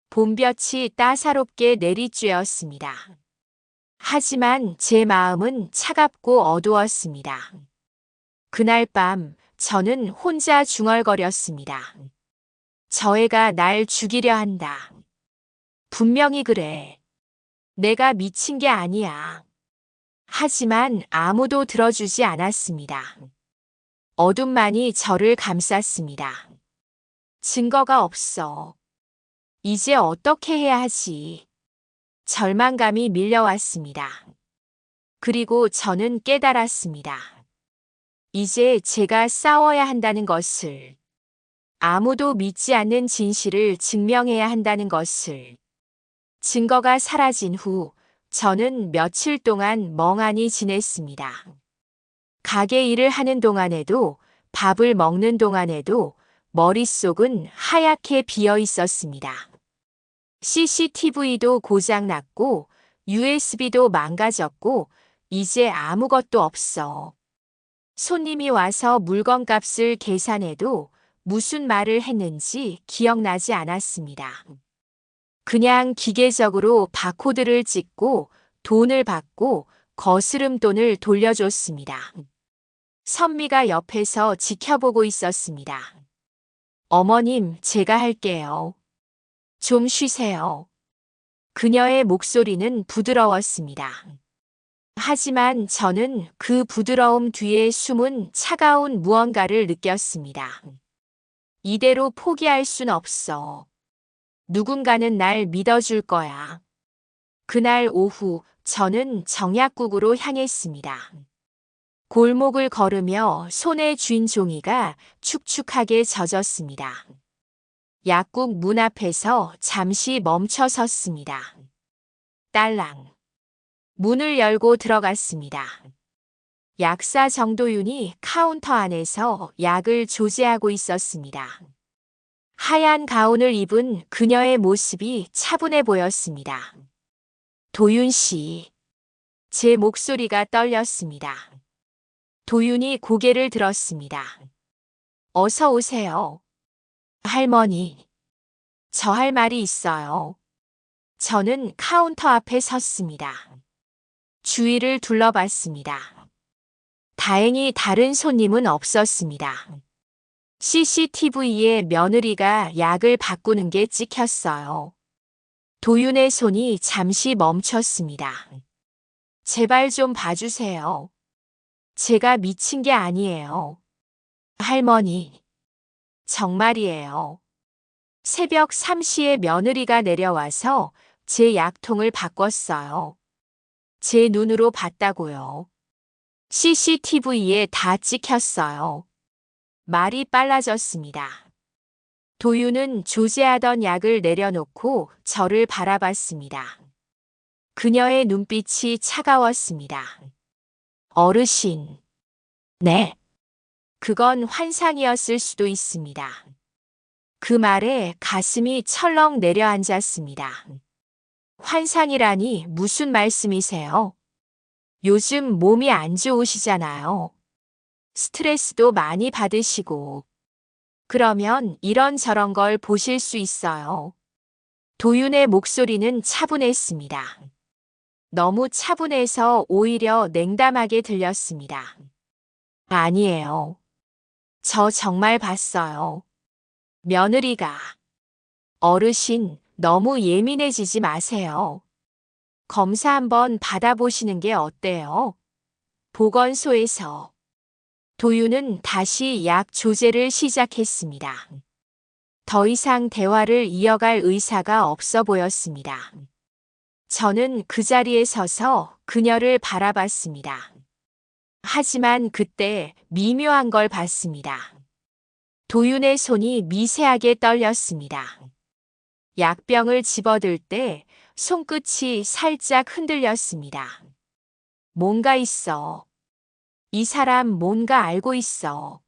S1: 봄볕이 따사롭게 내리쬐었습니다. 하지만 제 마음은 차갑고 어두웠습니다. 그날 밤 저는 혼자 중얼거렸습니다. 저 애가 날 죽이려 한다. 분명히 그래. 내가 미친 게 아니야. 하지만 아무도 들어주지 않았습니다. 어둠만이 저를 감쌌습니다. 증거가 없어. 이제 어떻게 해야 하지? 절망감이 밀려왔습니다. 그리고 저는 깨달았습니다. 이제 제가 싸워야 한다는 것을, 아무도 믿지 않는 진실을 증명해야 한다는 것을. 증거가 사라진 후 저는 며칠 동안 멍하니 지냈습니다. 가게 일을 하는 동안에도 밥을 먹는 동안에도 머릿속은 하얗게 비어 있었습니다. CCTV도 고장났고 USB도 망가졌고 이제 아무것도 없어. 손님이 와서 물건값을 계산해도 무슨 말을 했는지 기억나지 않았습니다. 그냥 기계적으로 바코드를 찍고 돈을 받고 거스름돈을 돌려줬습니다. 선미가 옆에서 지켜보고 있었습니다. 어머님, 제가 할게요. 좀 쉬세요. 그녀의 목소리는 부드러웠습니다. 하지만 저는 그 부드러움 뒤에 숨은 차가운 무언가를 느꼈습니다. 이대로 포기할 순 없어. 누군가는 날 믿어줄 거야. 그날 오후 저는 정약국으로 향했습니다. 골목을 걸으며 손에 쥔 종이가 축축하게 젖었습니다. 약국 문 앞에서 잠시 멈춰 섰습니다. 딸랑. 문을 열고 들어갔습니다. 약사 정도윤이 카운터 안에서 약을 조제하고 있었습니다. 하얀 가운을 입은 그녀의 모습이 차분해 보였습니다. 도윤 씨. 제 목소리가 떨렸습니다. 도윤이 고개를 들었습니다. 어서 오세요. 할머니. 저 할 말이 있어요. 저는 카운터 앞에 섰습니다. 주위를 둘러봤습니다. 다행히 다른 손님은 없었습니다. CCTV에 며느리가 약을 바꾸는 게 찍혔어요. 도윤의 손이 잠시 멈췄습니다. 제발 좀 봐주세요. 제가 미친 게 아니에요. 할머니. 정말이에요. 새벽 3시에 며느리가 내려와서 제 약통을 바꿨어요. 제 눈으로 봤다고요. CCTV에 다 찍혔어요. 말이 빨라졌습니다. 도윤은 조제하던 약을 내려놓고 저를 바라봤습니다. 그녀의 눈빛이 차가웠습니다. 어르신. 네. 그건 환상이었을 수도 있습니다. 그 말에 가슴이 철렁 내려앉았습니다. 환상이라니 무슨 말씀이세요? 요즘 몸이 안 좋으시잖아요. 스트레스도 많이 받으시고. 그러면 이런저런 걸 보실 수 있어요. 도윤의 목소리는 차분했습니다. 너무 차분해서 오히려 냉담하게 들렸습니다. 아니에요. 저 정말 봤어요. 며느리가. 어르신, 너무 예민해지지 마세요. 검사 한번 받아보시는 게 어때요? 보건소에서. 도윤은 다시 약 조제를 시작했습니다. 더 이상 대화를 이어갈 의사가 없어 보였습니다. 저는 그 자리에 서서 그녀를 바라봤습니다. 하지만 그때 미묘한 걸 봤습니다. 도윤의 손이 미세하게 떨렸습니다. 약병을 집어들 때 손끝이 살짝 흔들렸습니다. 뭔가 있어. 이 사람 뭔가 알고 있어.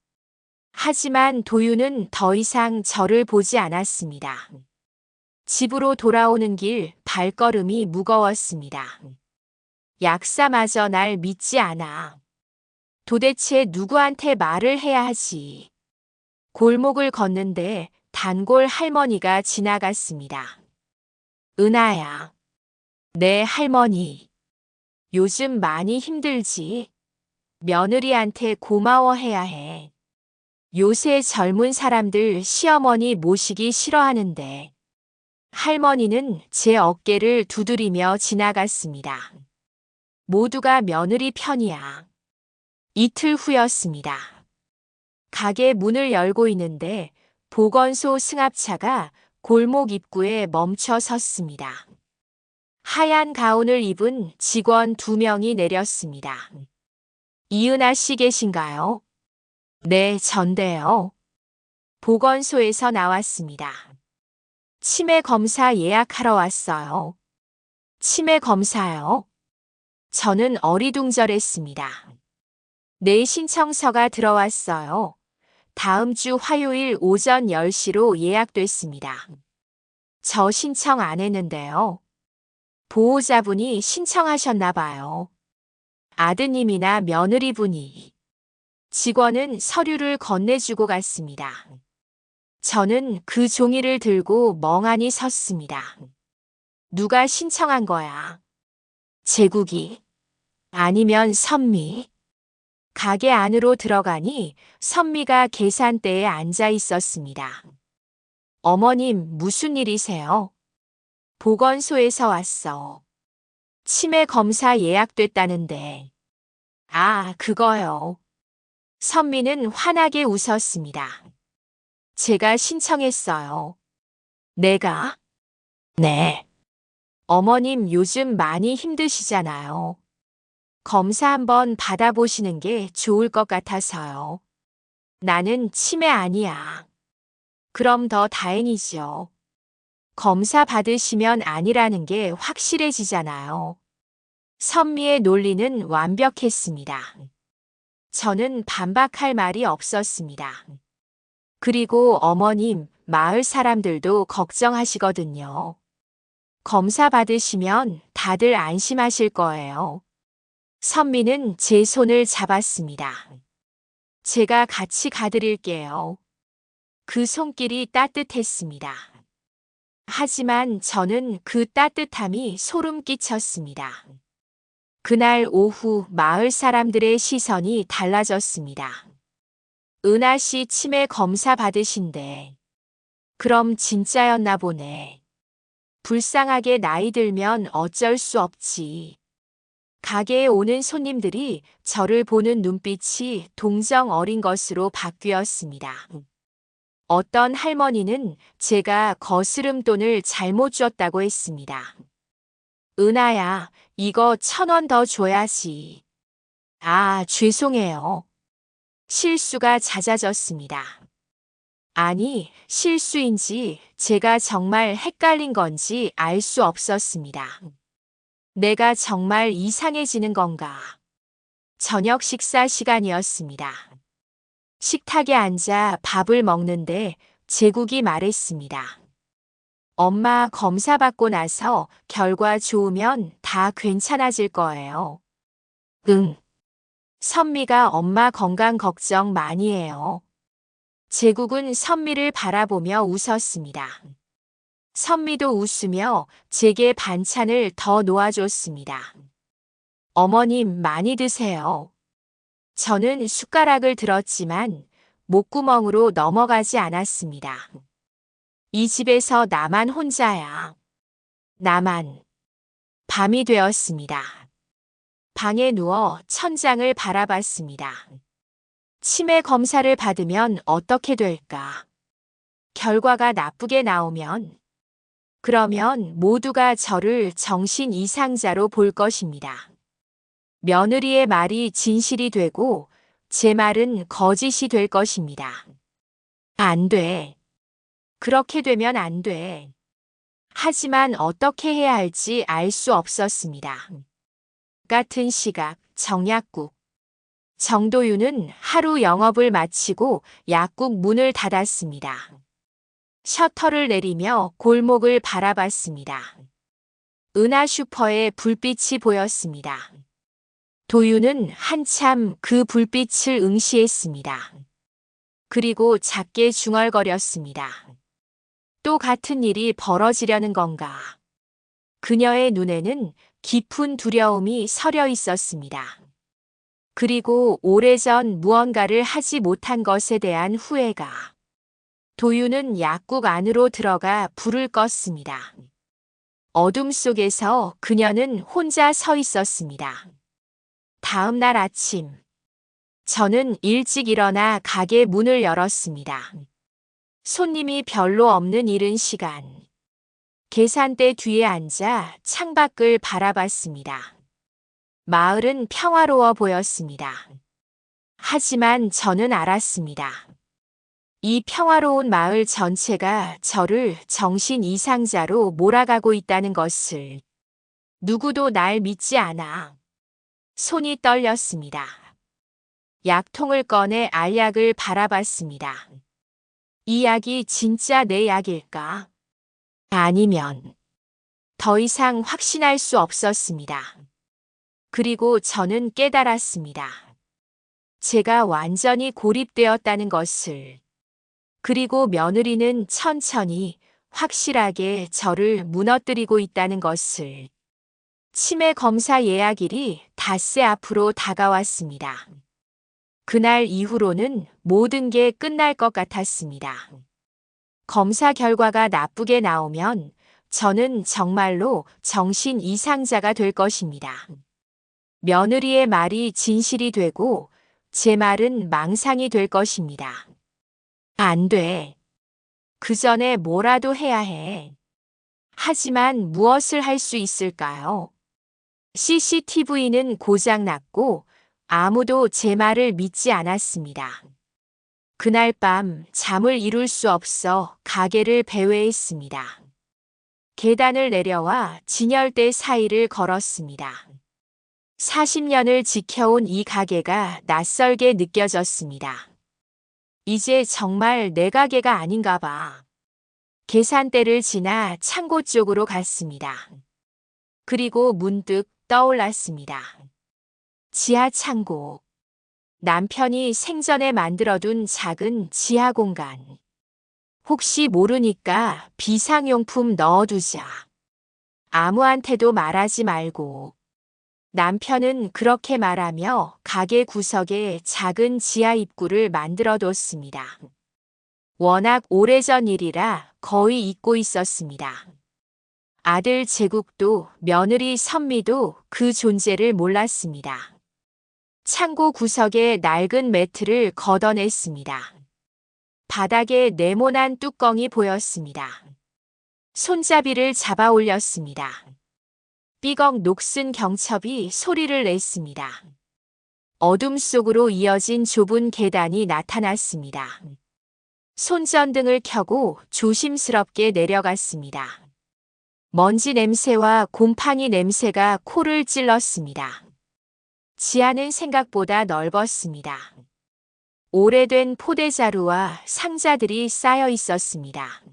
S1: 하지만 도윤은 더 이상 저를 보지 않았습니다. 집으로 돌아오는 길 발걸음이 무거웠습니다. 약사마저 날 믿지 않아. 도대체 누구한테 말을 해야 하지? 골목을 걷는데 단골 할머니가 지나갔습니다. 은하야. 네, 할머니. 요즘 많이 힘들지? 며느리한테 고마워해야 해. 요새 젊은 사람들 시어머니 모시기 싫어하는데. 할머니는 제 어깨를 두드리며 지나갔습니다. 모두가 며느리 편이야. 이틀 후였습니다. 가게 문을 열고 있는데 보건소 승합차가 골목 입구에 멈춰 섰습니다. 하얀 가운을 입은 직원 2명이 내렸습니다. 이은하 씨 계신가요? 네, 전데요. 보건소에서 나왔습니다. 치매 검사 예약하러 왔어요. 치매 검사요? 저는 어리둥절했습니다. 내 신청서가 들어왔어요. 다음 주 화요일 오전 10시로 예약됐습니다. 저 신청 안 했는데요. 보호자분이 신청하셨나 봐요. 아드님이나 며느리분이. 직원은 서류를 건네주고 갔습니다. 저는 그 종이를 들고 멍하니 섰습니다. 누가 신청한 거야? 제국이. 아니면 선미. 가게 안으로 들어가니 선미가 계산대에 앉아 있었습니다. 어머님, 무슨 일이세요? 보건소에서 왔어. 치매 검사 예약됐다는데. 아, 그거요. 선미는 환하게 웃었습니다. 제가 신청했어요. 내가? 네. 어머님 요즘 많이 힘드시잖아요. 검사 한번 받아보시는 게 좋을 것 같아서요. 나는 치매 아니야. 그럼 더 다행이죠. 검사 받으시면 아니라는 게 확실해지잖아요. 선미의 논리는 완벽했습니다. 저는 반박할 말이 없었습니다. 그리고 어머님, 마을 사람들도 걱정하시거든요. 검사 받으시면 다들 안심하실 거예요. 선미는 제 손을 잡았습니다. 제가 같이 가드릴게요. 그 손길이 따뜻했습니다. 하지만 저는 그 따뜻함이 소름 끼쳤습니다. 그날 오후 마을 사람들의 시선이 달라졌습니다. 은하 씨 치매 검사 받으신대. 그럼 진짜였나 보네. 불쌍하게 나이 들면 어쩔 수 없지. 가게에 오는 손님들이 저를 보는 눈빛이 동정 어린 것으로 바뀌었습니다. 어떤 할머니는 제가 거스름돈을 잘못 줬다고 했습니다. 은하야, 이거 1,000원 더 줘야지. 아, 죄송해요. 실수가 잦아졌습니다. 아니, 실수인지 제가 정말 헷갈린 건지 알 수 없었습니다. 내가 정말 이상해지는 건가? 저녁 식사 시간이었습니다. 식탁에 앉아 밥을 먹는데 제국이 말했습니다. 엄마 검사 받고 나서 결과 좋으면 다 괜찮아질 거예요. 응. 선미가 엄마 건강 걱정 많이 해요. 제국은 선미를 바라보며 웃었습니다. 선미도 웃으며 제게 반찬을 더 놓아줬습니다. 어머님 많이 드세요. 저는 숟가락을 들었지만 목구멍으로 넘어가지 않았습니다. 이 집에서 나만 혼자야. 나만. 밤이 되었습니다. 방에 누워 천장을 바라봤습니다. 치매 검사를 받으면 어떻게 될까? 결과가 나쁘게 나오면, 그러면 모두가 저를 정신 이상자로 볼 것입니다. 며느리의 말이 진실이 되고 제 말은 거짓이 될 것입니다. 안 돼. 그렇게 되면 안 돼. 하지만 어떻게 해야 할지 알 수 없었습니다. 같은 시각 정약국. 정도윤은 하루 영업을 마치고 약국 문을 닫았습니다. 셔터를 내리며 골목을 바라봤습니다. 은하 슈퍼에 불빛이 보였습니다. 도윤은 한참 그 불빛을 응시했습니다. 그리고 작게 중얼거렸습니다. 또 같은 일이 벌어지려는 건가? 그녀의 눈에는 깊은 두려움이 서려 있었습니다. 그리고 오래전 무언가를 하지 못한 것에 대한 후회가. 도윤은 약국 안으로 들어가 불을 껐습니다. 어둠 속에서 그녀는 혼자 서 있었습니다. 다음 날 아침, 저는 일찍 일어나 가게 문을 열었습니다. 손님이 별로 없는 이른 시간. 계산대 뒤에 앉아 창밖을 바라봤습니다. 마을은 평화로워 보였습니다. 하지만 저는 알았습니다. 이 평화로운 마을 전체가 저를 정신 이상자로 몰아가고 있다는 것을. 누구도 날 믿지 않아. 손이 떨렸습니다. 약통을 꺼내 알약을 바라봤습니다. 이 약이 진짜 내 약일까? 아니면 더 이상 확신할 수 없었습니다. 그리고 저는 깨달았습니다. 제가 완전히 고립되었다는 것을. 그리고 며느리는 천천히 확실하게 저를 무너뜨리고 있다는 것을. 치매 검사 예약일이 닷새 앞으로 다가왔습니다. 그날 이후로는 모든 게 끝날 것 같았습니다. 검사 결과가 나쁘게 나오면 저는 정말로 정신 이상자가 될 것입니다. 며느리의 말이 진실이 되고 제 말은 망상이 될 것입니다. 안 돼. 그 전에 뭐라도 해야 해. 하지만 무엇을 할 수 있을까요? CCTV는 고장났고 아무도 제 말을 믿지 않았습니다. 그날 밤 잠을 이룰 수 없어 가게를 배회했습니다. 계단을 내려와 진열대 사이를 걸었습니다. 40년을 지켜온 이 가게가 낯설게 느껴졌습니다. 이제 정말 내 가게가 아닌가 봐. 계산대를 지나 창고 쪽으로 갔습니다. 그리고 문득 떠올랐습니다. 지하 창고. 남편이 생전에 만들어둔 작은 지하 공간. 혹시 모르니까 비상용품 넣어두자. 아무한테도 말하지 말고. 남편은 그렇게 말하며 가게 구석에 작은 지하 입구를 만들어뒀습니다. 워낙 오래전 일이라 거의 잊고 있었습니다. 아들 제국도 며느리 선미도 그 존재를 몰랐습니다. 창고 구석에 낡은 매트를 걷어냈습니다. 바닥에 네모난 뚜껑이 보였습니다. 손잡이를 잡아 올렸습니다. 삐걱 녹슨 경첩이 소리를 냈습니다. 어둠 속으로 이어진 좁은 계단이 나타났습니다. 손전등을 켜고 조심스럽게 내려갔습니다. 먼지 냄새와 곰팡이 냄새가 코를 찔렀습니다. 지하는 생각보다 넓었습니다. 오래된 포대자루와 상자들이 쌓여 있었습니다.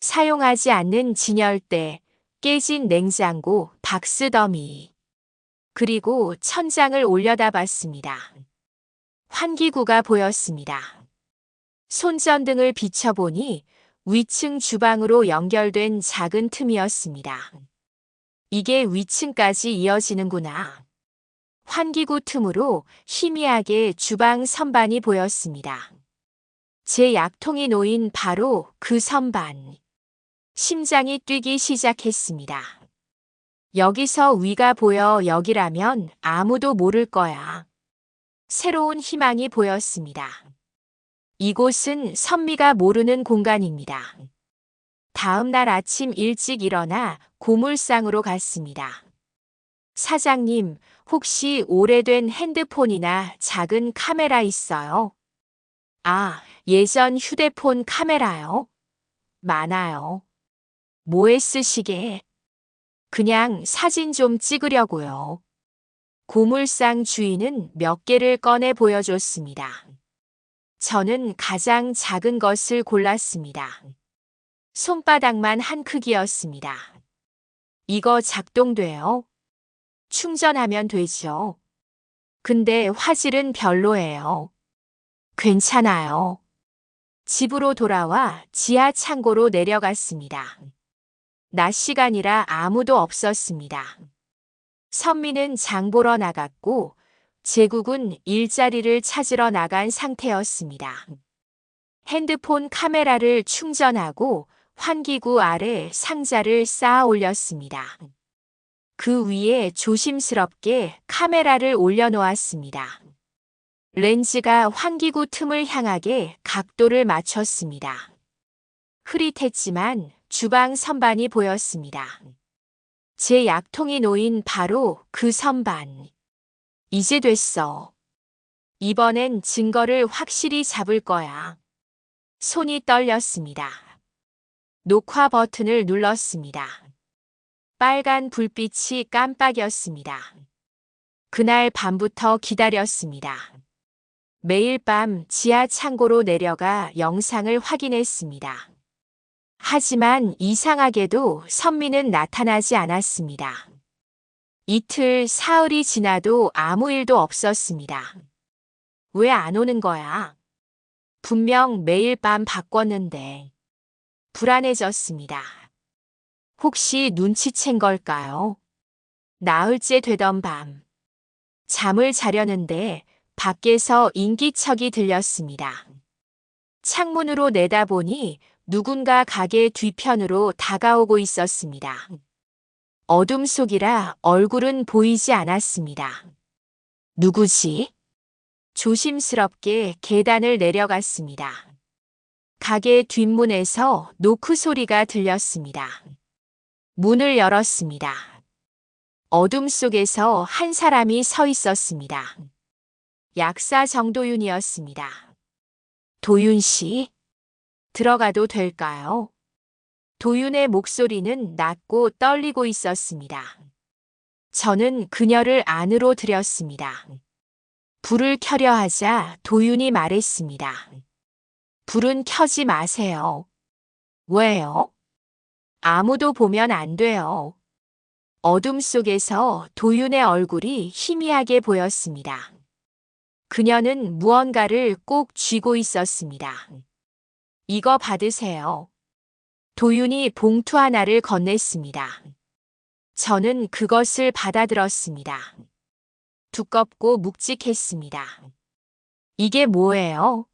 S1: 사용하지 않는 진열대, 깨진 냉장고, 박스더미. 그리고 천장을 올려다봤습니다. 환기구가 보였습니다. 손전등을 비춰보니 위층 주방으로 연결된 작은 틈이었습니다. 이게 위층까지 이어지는구나. 환기구 틈으로 희미하게 주방 선반이 보였습니다. 제 약통이 놓인 바로 그 선반. 심장이 뛰기 시작했습니다. 여기서 위가 보여 여기라면 아무도 모를 거야. 새로운 희망이 보였습니다. 이곳은 선미가 모르는 공간입니다. 다음 날 아침 일찍 일어나 고물상으로 갔습니다. 사장님, 혹시 오래된 핸드폰이나 작은 카메라 있어요? 아, 예전 휴대폰 카메라요? 많아요. 뭐에 쓰시게? 그냥 사진 좀 찍으려고요. 고물상 주인은 몇 개를 꺼내 보여줬습니다. 저는 가장 작은 것을 골랐습니다. 손바닥만 한 크기였습니다. 이거 작동돼요? 충전하면 되죠. 근데 화질은 별로예요. 괜찮아요. 집으로 돌아와 지하 창고로 내려갔습니다. 낮 시간이라 아무도 없었습니다. 선미는 장 보러 나갔고 제국은 일자리를 찾으러 나간 상태였습니다. 핸드폰 카메라를 충전하고 환기구 아래 상자를 쌓아 올렸습니다. 그 위에 조심스럽게 카메라를 올려놓았습니다. 렌즈가 환기구 틈을 향하게 각도를 맞췄습니다. 흐릿했지만 주방 선반이 보였습니다. 제 약통이 놓인 바로 그 선반. 이제 됐어. 이번엔 증거를 확실히 잡을 거야. 손이 떨렸습니다. 녹화 버튼을 눌렀습니다. 빨간 불빛이 깜빡였습니다. 그날 밤부터 기다렸습니다. 매일 밤 지하 창고로 내려가 영상을 확인했습니다. 하지만 이상하게도 선미는 나타나지 않았습니다. 이틀, 사흘이 지나도 아무 일도 없었습니다. 왜 안 오는 거야? 분명 매일 밤 바꿨는데. 불안해졌습니다. 혹시 눈치챈 걸까요? 나흘째 되던 밤. 잠을 자려는데 밖에서 인기척이 들렸습니다. 창문으로 내다보니 누군가 가게 뒤편으로 다가오고 있었습니다. 어둠 속이라 얼굴은 보이지 않았습니다. 누구지? 조심스럽게 계단을 내려갔습니다. 가게 뒷문에서 노크 소리가 들렸습니다. 문을 열었습니다. 어둠 속에서 한 사람이 서 있었습니다. 약사 정도윤이었습니다. 도윤 씨, 들어가도 될까요? 도윤의 목소리는 낮고 떨리고 있었습니다. 저는 그녀를 안으로 들였습니다. 불을 켜려 하자 도윤이 말했습니다. 불은 켜지 마세요. 왜요? 아무도 보면 안 돼요. 어둠 속에서 도윤의 얼굴이 희미하게 보였습니다. 그녀는 무언가를 꼭 쥐고 있었습니다. 이거 받으세요. 도윤이 봉투 하나를 건넸습니다. 저는 그것을 받아들었습니다. 두껍고 묵직했습니다. 이게 뭐예요?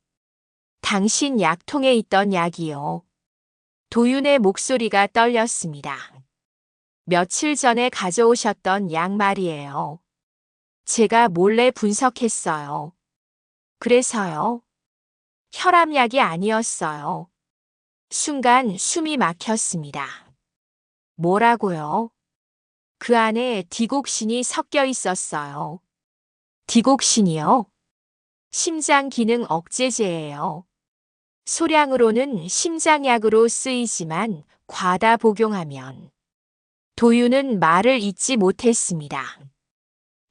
S1: 당신 약통에 있던 약이요. 도윤의 목소리가 떨렸습니다. 며칠 전에 가져오셨던 약 말이에요. 제가 몰래 분석했어요. 그래서요. 혈압약이 아니었어요. 순간 숨이 막혔습니다. 뭐라고요? 그 안에 디곡신이 섞여 있었어요. 디곡신이요? 심장 기능 억제제예요. 소량으로는 심장약으로 쓰이지만 과다 복용하면 도윤은 말을 잇지 못했습니다.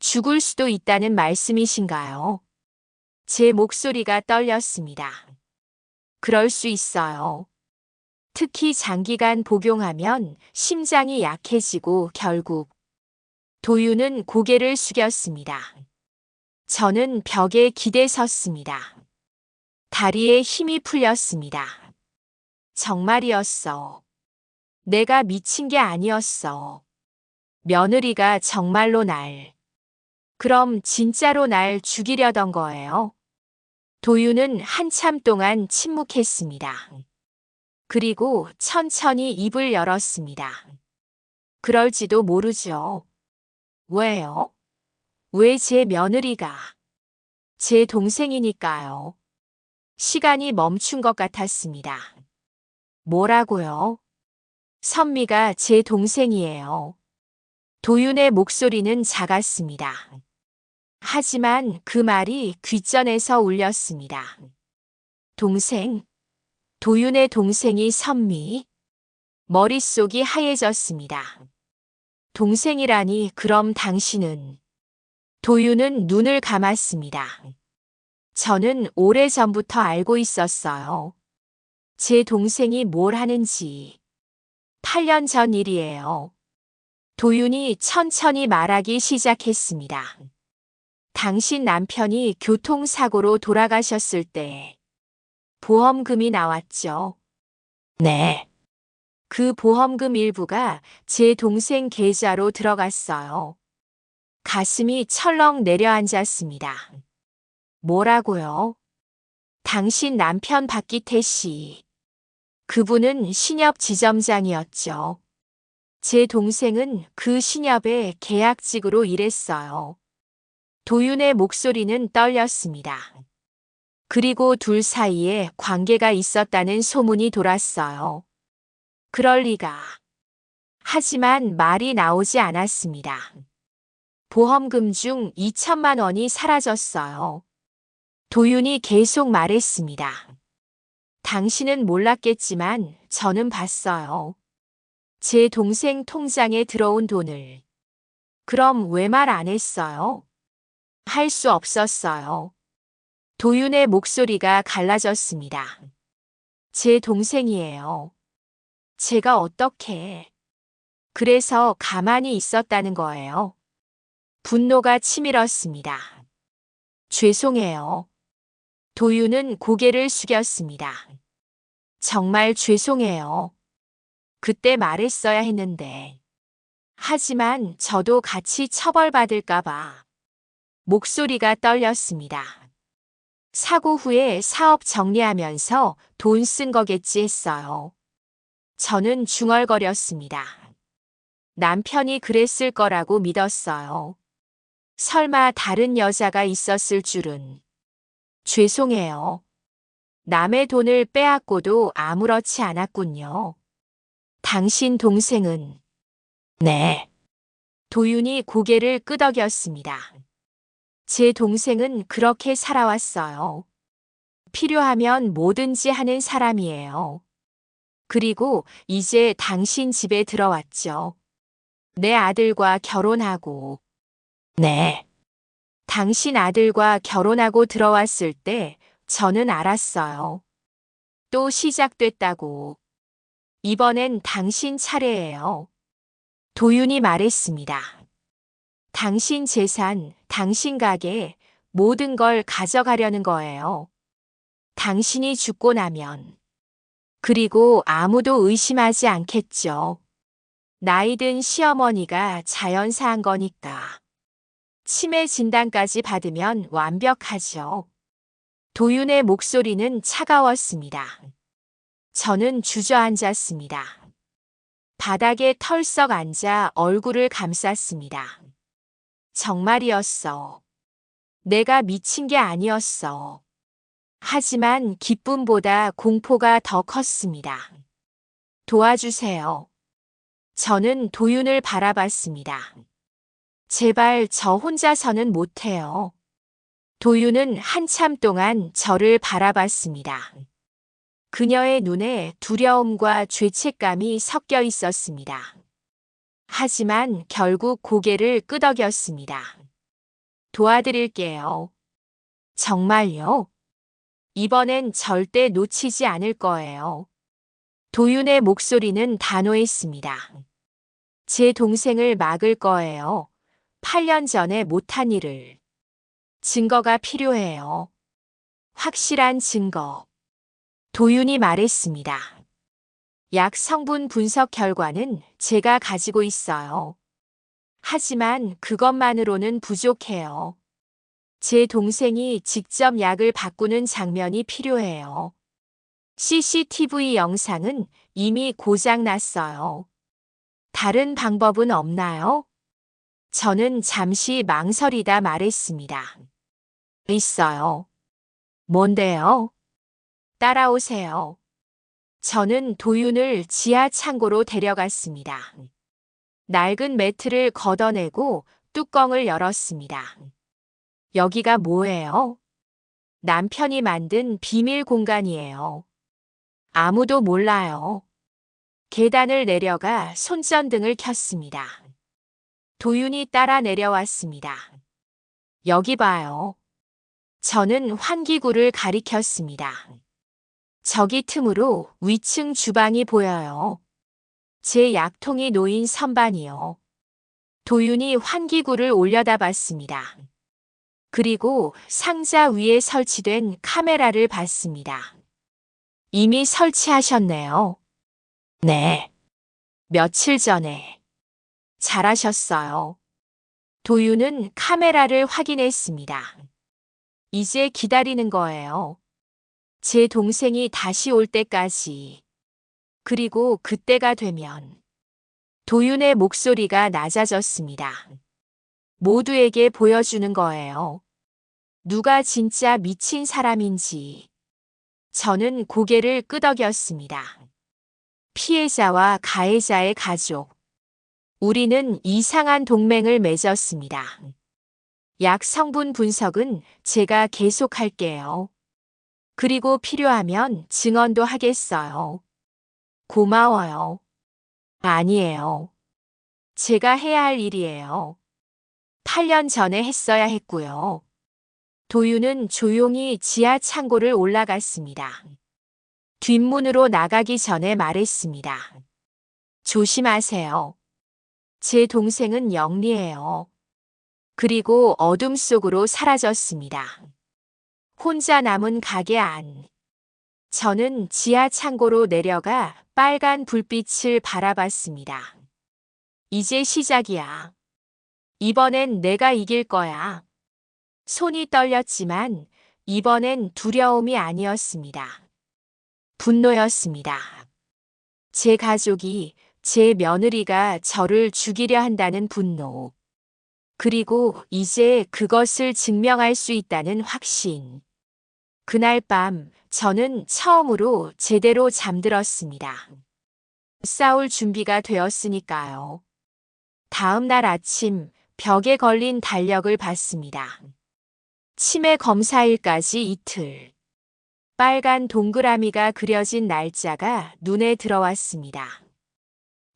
S1: 죽을 수도 있다는 말씀이신가요? 제 목소리가 떨렸습니다. 그럴 수 있어요. 특히 장기간 복용하면 심장이 약해지고 결국 도윤은 고개를 숙였습니다. 저는 벽에 기대 섰습니다. 다리에 힘이 풀렸습니다. 정말이었어. 내가 미친 게 아니었어. 며느리가 정말로 그럼 진짜로 날 죽이려던 거예요? 도윤은 한참 동안 침묵했습니다. 그리고 천천히 입을 열었습니다. 그럴지도 모르죠. 왜요? 왜 제 며느리가? 제 동생이니까요. 시간이 멈춘 것 같았습니다. 뭐라고요? 선미가 제 동생이에요. 도윤의 목소리는 작았습니다. 하지만 그 말이 귓전에서 울렸습니다. 동생? 도윤의 동생이 선미? 머릿속이 하얘졌습니다. 동생이라니 그럼 당신은? 도윤은 눈을 감았습니다. 저는 오래전부터 알고 있었어요. 제 동생이 뭘 하는지. 8년 전 일이에요. 도윤이 천천히 말하기 시작했습니다. 당신 남편이 교통사고로 돌아가셨을 때 보험금이 나왔죠. 네. 그 보험금 일부가 제 동생 계좌로 들어갔어요. 가슴이 철렁 내려앉았습니다. 뭐라고요? 당신 남편 박기태 씨. 그분은 신협 지점장이었죠. 제 동생은 그 신협의 계약직으로 일했어요. 도윤의 목소리는 떨렸습니다. 그리고 둘 사이에 관계가 있었다는 소문이 돌았어요. 그럴 리가. 하지만 말이 나오지 않았습니다. 보험금 중 2천만 원이 사라졌어요. 도윤이 계속 말했습니다. 당신은 몰랐겠지만 저는 봤어요. 제 동생 통장에 들어온 돈을. 그럼 왜 말 안 했어요? 할 수 없었어요. 도윤의 목소리가 갈라졌습니다. 제 동생이에요. 제가 어떻게. 그래서 가만히 있었다는 거예요. 분노가 치밀었습니다. 죄송해요. 도윤은 고개를 숙였습니다. 정말 죄송해요. 그때 말했어야 했는데. 하지만 저도 같이 처벌받을까봐. 목소리가 떨렸습니다. 사고 후에 사업 정리하면서 돈 쓴 거겠지 했어요. 저는 중얼거렸습니다. 남편이 그랬을 거라고 믿었어요. 설마 다른 여자가 있었을 줄은. 죄송해요. 남의 돈을 빼앗고도 아무렇지 않았군요. 당신 동생은? 네. 도윤이 고개를 끄덕였습니다. 제 동생은 그렇게 살아왔어요. 필요하면 뭐든지 하는 사람이에요. 그리고 이제 당신 집에 들어왔죠. 내 아들과 결혼하고. 네. 당신 아들과 결혼하고 들어왔을 때 저는 알았어요. 또 시작됐다고. 이번엔 당신 차례예요. 도윤이 말했습니다. 당신 재산, 당신 가게, 모든 걸 가져가려는 거예요. 당신이 죽고 나면. 그리고 아무도 의심하지 않겠죠. 나이든 시어머니가 자연사한 거니까. 치매 진단까지 받으면 완벽하죠. 도윤의 목소리는 차가웠습니다. 저는 주저앉았습니다. 바닥에 털썩 앉아 얼굴을 감쌌습니다. 정말이었어. 내가 미친 게 아니었어. 하지만 기쁨보다 공포가 더 컸습니다. 도와주세요. 저는 도윤을 바라봤습니다. 제발 저 혼자서는 못해요. 도윤은 한참 동안 저를 바라봤습니다. 그녀의 눈에 두려움과 죄책감이 섞여 있었습니다. 하지만 결국 고개를 끄덕였습니다. 도와드릴게요. 정말요? 이번엔 절대 놓치지 않을 거예요. 도윤의 목소리는 단호했습니다. 제 동생을 막을 거예요. 8년 전에 못한 일을. 증거가 필요해요. 확실한 증거. 도윤이 말했습니다. 약 성분 분석 결과는 제가 가지고 있어요. 하지만 그것만으로는 부족해요. 제 동생이 직접 약을 바꾸는 장면이 필요해요. CCTV 영상은 이미 고장났어요. 다른 방법은 없나요? 저는 잠시 망설이다 말했습니다. 있어요. 뭔데요? 따라오세요. 저는 도윤을 지하 창고로 데려갔습니다. 낡은 매트를 걷어내고 뚜껑을 열었습니다. 여기가 뭐예요? 남편이 만든 비밀 공간이에요. 아무도 몰라요. 계단을 내려가 손전등을 켰습니다. 도윤이 따라 내려왔습니다. 여기 봐요. 저는 환기구를 가리켰습니다. 저기 틈으로 위층 주방이 보여요. 제 약통이 놓인 선반이요. 도윤이 환기구를 올려다 봤습니다. 그리고 상자 위에 설치된 카메라를 봤습니다. 이미 설치하셨네요. 네. 며칠 전에. 잘하셨어요. 도윤은 카메라를 확인했습니다. 이제 기다리는 거예요. 제 동생이 다시 올 때까지. 그리고 그때가 되면. 도윤의 목소리가 낮아졌습니다. 모두에게 보여주는 거예요. 누가 진짜 미친 사람인지. 저는 고개를 끄덕였습니다. 피해자와 가해자의 가족. 우리는 이상한 동맹을 맺었습니다. 약 성분 분석은 제가 계속할게요. 그리고 필요하면 증언도 하겠어요. 고마워요. 아니에요. 제가 해야 할 일이에요. 8년 전에 했어야 했고요. 도윤은 조용히 지하 창고를 올라갔습니다. 뒷문으로 나가기 전에 말했습니다. 조심하세요. 제 동생은 영리해요. 그리고 어둠 속으로 사라졌습니다. 혼자 남은 가게 안. 저는 지하 창고로 내려가 빨간 불빛을 바라봤습니다. 이제 시작이야. 이번엔 내가 이길 거야. 손이 떨렸지만 이번엔 두려움이 아니었습니다. 분노였습니다. 제 가족이, 제 며느리가 저를 죽이려 한다는 분노. 그리고 이제 그것을 증명할 수 있다는 확신. 그날 밤 저는 처음으로 제대로 잠들었습니다. 싸울 준비가 되었으니까요. 다음 날 아침 벽에 걸린 달력을 봤습니다. 치매 검사일까지 이틀. 빨간 동그라미가 그려진 날짜가 눈에 들어왔습니다.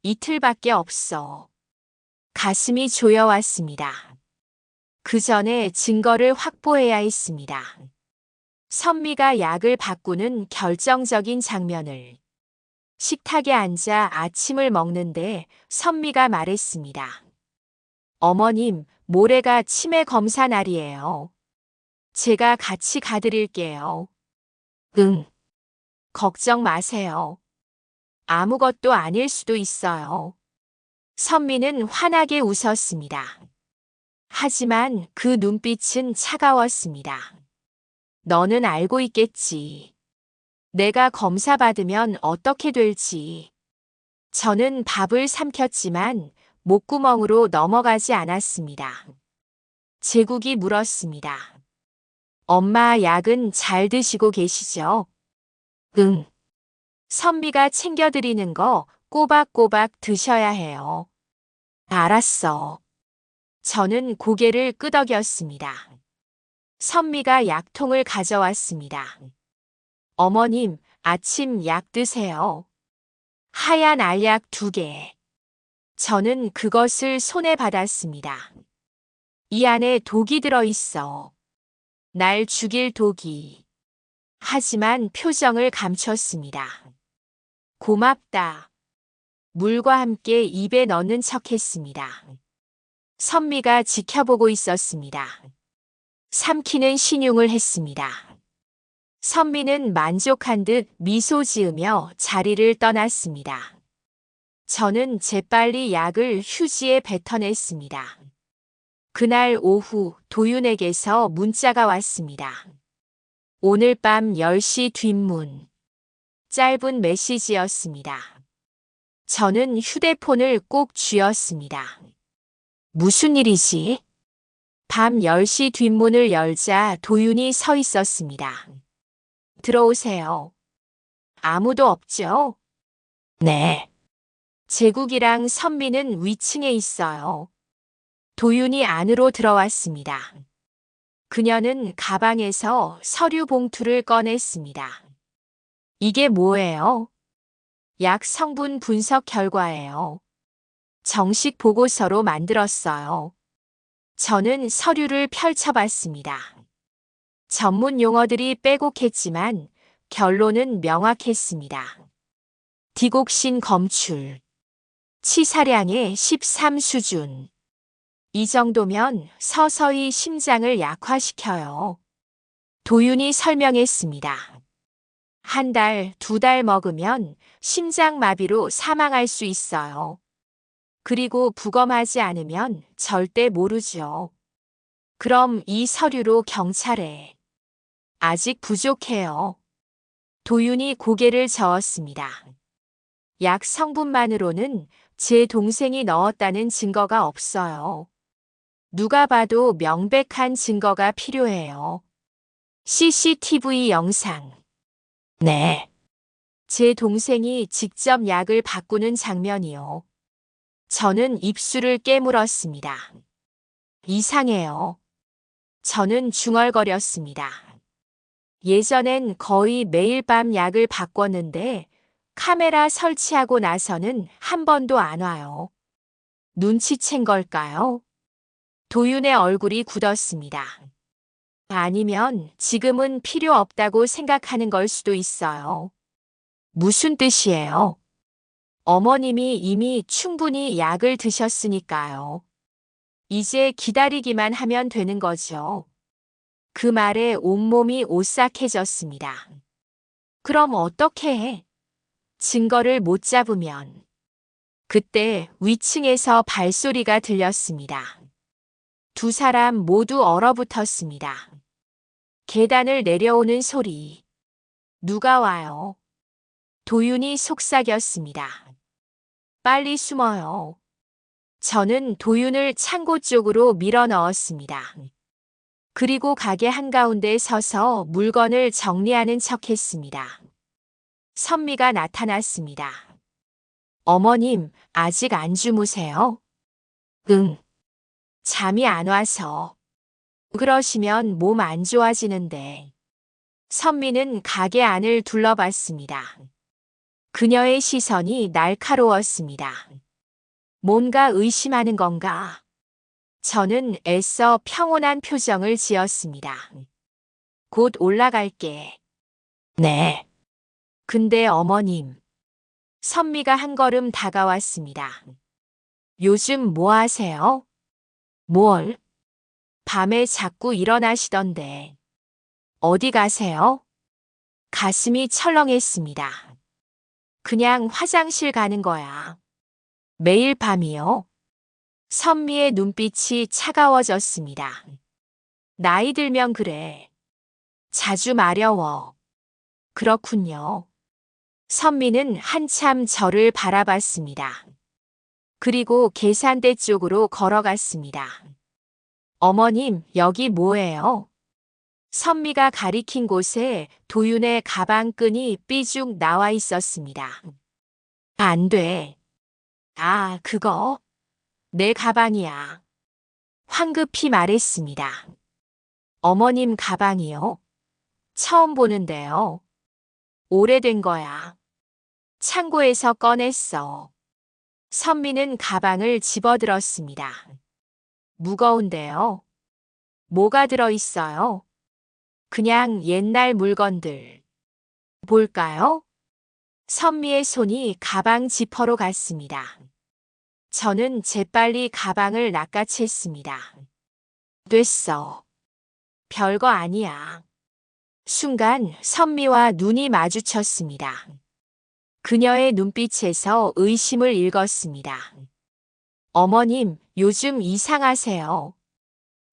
S1: 이틀밖에 없어. 가슴이 조여왔습니다. 그 전에 증거를 확보해야 했습니다. 선미가 약을 바꾸는 결정적인 장면을. 식탁에 앉아 아침을 먹는데 선미가 말했습니다. 어머님, 모레가 치매 검사 날이에요. 제가 같이 가드릴게요. 응. 걱정 마세요. 아무것도 아닐 수도 있어요. 선미는 환하게 웃었습니다. 하지만 그 눈빛은 차가웠습니다. 너는 알고 있겠지. 내가 검사 받으면 어떻게 될지. 저는 밥을 삼켰지만 목구멍으로 넘어가지 않았습니다. 제국이 물었습니다. 엄마 약은 잘 드시고 계시죠? 응. 선미가 챙겨드리는 거 꼬박꼬박 드셔야 해요. 알았어. 저는 고개를 끄덕였습니다. 선미가 약통을 가져왔습니다. 어머님, 아침 약 드세요. 하얀 알약 2개. 저는 그것을 손에 받았습니다. 이 안에 독이 들어있어. 날 죽일 독이. 하지만 표정을 감췄습니다. 고맙다. 물과 함께 입에 넣는 척했습니다. 선미가 지켜보고 있었습니다. 삼키는 신용을 했습니다. 선미는 만족한 듯 미소 지으며 자리를 떠났습니다. 저는 재빨리 약을 휴지에 뱉어냈습니다. 그날 오후 도윤에게서 문자가 왔습니다. 오늘 밤 10시 뒷문. 짧은 메시지였습니다. 저는 휴대폰을 꼭 쥐었습니다. 무슨 일이지? 밤 10시 뒷문을 열자 도윤이 서 있었습니다. 들어오세요. 아무도 없죠? 네. 제국이랑 선미는 위층에 있어요. 도윤이 안으로 들어왔습니다. 그녀는 가방에서 서류 봉투를 꺼냈습니다. 이게 뭐예요? 약 성분 분석 결과예요. 정식 보고서로 만들었어요. 저는 서류를 펼쳐봤습니다. 전문 용어들이 빼곡했지만 결론은 명확했습니다. 디곡신 검출. 치사량의 13 수준. 이 정도면 서서히 심장을 약화시켜요. 도윤이 설명했습니다. 1달, 2달 먹으면 심장마비로 사망할 수 있어요. 그리고 부검하지 않으면 절대 모르죠. 그럼 이 서류로 경찰에. 아직 부족해요. 도윤이 고개를 저었습니다. 약 성분만으로는 제 동생이 넣었다는 증거가 없어요. 누가 봐도 명백한 증거가 필요해요. CCTV 영상. 네. 제 동생이 직접 약을 바꾸는 장면이요. 저는 입술을 깨물었습니다. 이상해요. 저는 중얼거렸습니다. 예전엔 거의 매일 밤 약을 바꿨는데 카메라 설치하고 나서는 한 번도 안 와요. 눈치챈 걸까요? 도윤의 얼굴이 굳었습니다. 아니면 지금은 필요 없다고 생각하는 걸 수도 있어요. 무슨 뜻이에요? 어머님이 이미 충분히 약을 드셨으니까요. 이제 기다리기만 하면 되는 거죠. 그 말에 온몸이 오싹해졌습니다. 그럼 어떻게 해? 증거를 못 잡으면. 그때 위층에서 발소리가 들렸습니다. 2 사람 모두 얼어붙었습니다. 계단을 내려오는 소리. 누가 와요? 도윤이 속삭였습니다. 빨리 숨어요. 저는 도윤을 창고 쪽으로 밀어 넣었습니다. 그리고 가게 한가운데 서서 물건을 정리하는 척했습니다. 선미가 나타났습니다. 어머님, 아직 안 주무세요? 응. 잠이 안 와서. 그러시면 몸 안 좋아지는데. 선미는 가게 안을 둘러봤습니다. 그녀의 시선이 날카로웠습니다. 뭔가 의심하는 건가? 저는 애써 평온한 표정을 지었습니다. 곧 올라갈게. 네. 근데 어머님. 선미가 한 걸음 다가왔습니다. 요즘 뭐 하세요? 뭘? 밤에 자꾸 일어나시던데. 어디 가세요? 가슴이 철렁했습니다. 그냥 화장실 가는 거야. 매일 밤이요? 선미의 눈빛이 차가워졌습니다. 나이 들면 그래. 자주 마려워. 그렇군요. 선미는 한참 저를 바라봤습니다. 그리고 계산대 쪽으로 걸어갔습니다. 어머님, 여기 뭐예요? 선미가 가리킨 곳에 도윤의 가방끈이 삐죽 나와 있었습니다. 안 돼. 아, 그거? 내 가방이야. 황급히 말했습니다. 어머님 가방이요? 처음 보는데요. 오래된 거야. 창고에서 꺼냈어. 선미는 가방을 집어들었습니다. 무거운데요. 뭐가 들어있어요? 그냥 옛날 물건들. 볼까요? 선미의 손이 가방 지퍼로 갔습니다. 저는 재빨리 가방을 낚아챘습니다. 됐어. 별거 아니야. 순간 선미와 눈이 마주쳤습니다. 그녀의 눈빛에서 의심을 읽었습니다. 어머님, 요즘 이상하세요.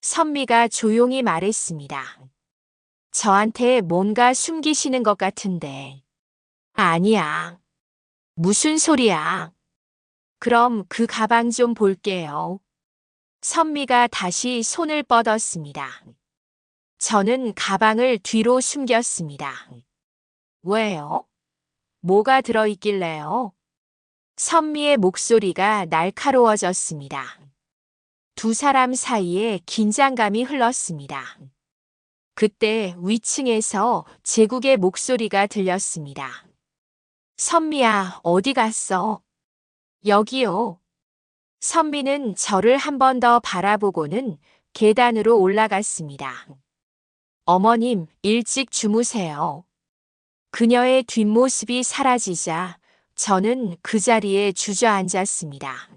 S1: 선미가 조용히 말했습니다. 저한테 뭔가 숨기시는 것 같은데. 아니야. 무슨 소리야. 그럼 그 가방 좀 볼게요. 선미가 다시 손을 뻗었습니다. 저는 가방을 뒤로 숨겼습니다. 왜요? 뭐가 들어있길래요? 선미의 목소리가 날카로워졌습니다. 두 사람 사이에 긴장감이 흘렀습니다. 그때 위층에서 제국의 목소리가 들렸습니다. 선미야, 어디 갔어? 여기요. 선미는 저를 한 번 더 바라보고는 계단으로 올라갔습니다. 어머님, 일찍 주무세요. 그녀의 뒷모습이 사라지자 저는 그 자리에 주저앉았습니다.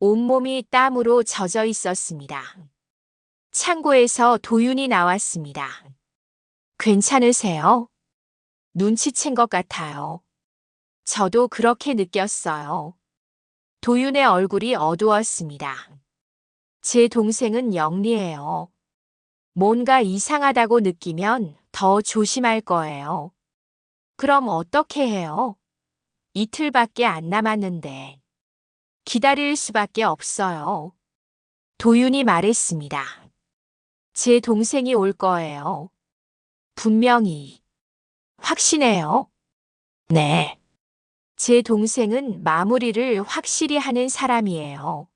S1: 온몸이 땀으로 젖어 있었습니다. 창고에서 도윤이 나왔습니다. 괜찮으세요? 눈치챈 것 같아요. 저도 그렇게 느꼈어요. 도윤의 얼굴이 어두웠습니다. 제 동생은 영리해요. 뭔가 이상하다고 느끼면 더 조심할 거예요. 그럼 어떻게 해요? 이틀밖에 안 남았는데. 기다릴 수밖에 없어요. 도윤이 말했습니다. 제 동생이 올 거예요. 분명히. 확신해요? 네. 제 동생은 마무리를 확실히 하는 사람이에요.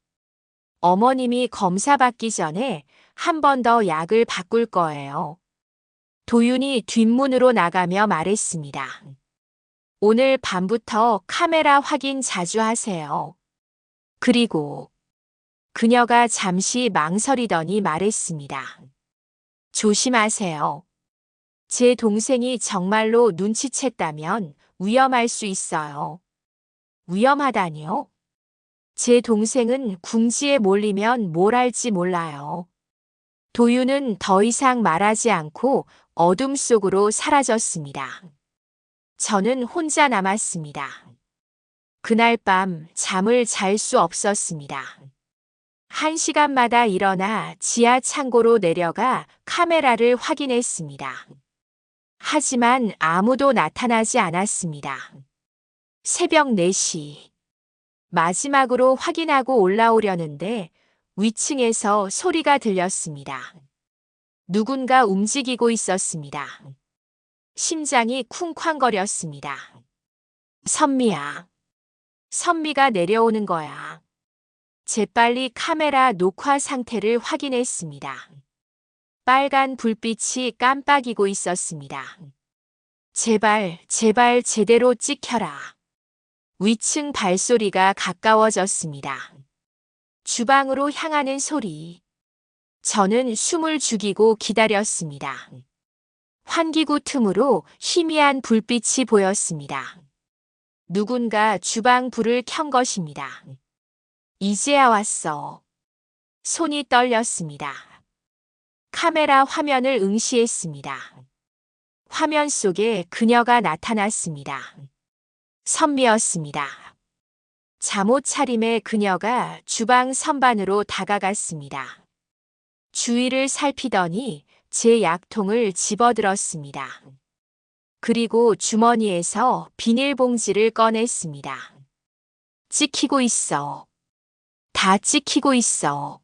S1: 어머님이 검사 받기 전에 한 번 더 약을 바꿀 거예요. 도윤이 뒷문으로 나가며 말했습니다. 오늘 밤부터 카메라 확인 자주 하세요. 그리고 그녀가 잠시 망설이더니 말했습니다. 조심하세요. 제 동생이 정말로 눈치챘다면 위험할 수 있어요. 위험하다니요? 제 동생은 궁지에 몰리면 뭘 할지 몰라요. 도윤은 더 이상 말하지 않고 어둠 속으로 사라졌습니다. 저는 혼자 남았습니다. 그날 밤 잠을 잘 수 없었습니다. 1시간마다 일어나 지하 창고로 내려가 카메라를 확인했습니다. 하지만 아무도 나타나지 않았습니다. 새벽 4시. 마지막으로 확인하고 올라오려는데 위층에서 소리가 들렸습니다. 누군가 움직이고 있었습니다. 심장이 쿵쾅거렸습니다. 선미야. 선미가 내려오는 거야. 재빨리 카메라 녹화 상태를 확인했습니다. 빨간 불빛이 깜빡이고 있었습니다. 제발, 제발 제대로 찍혀라. 위층 발소리가 가까워졌습니다. 주방으로 향하는 소리. 저는 숨을 죽이고 기다렸습니다. 환기구 틈으로 희미한 불빛이 보였습니다. 누군가 주방 불을 켠 것입니다. 이제야 왔어. 손이 떨렸습니다. 카메라 화면을 응시했습니다. 화면 속에 그녀가 나타났습니다. 선미였습니다. 잠옷 차림의 그녀가 주방 선반으로 다가갔습니다. 주위를 살피더니 제 약통을 집어들었습니다. 그리고 주머니에서 비닐봉지를 꺼냈습니다. 찍히고 있어. 다 찍히고 있어.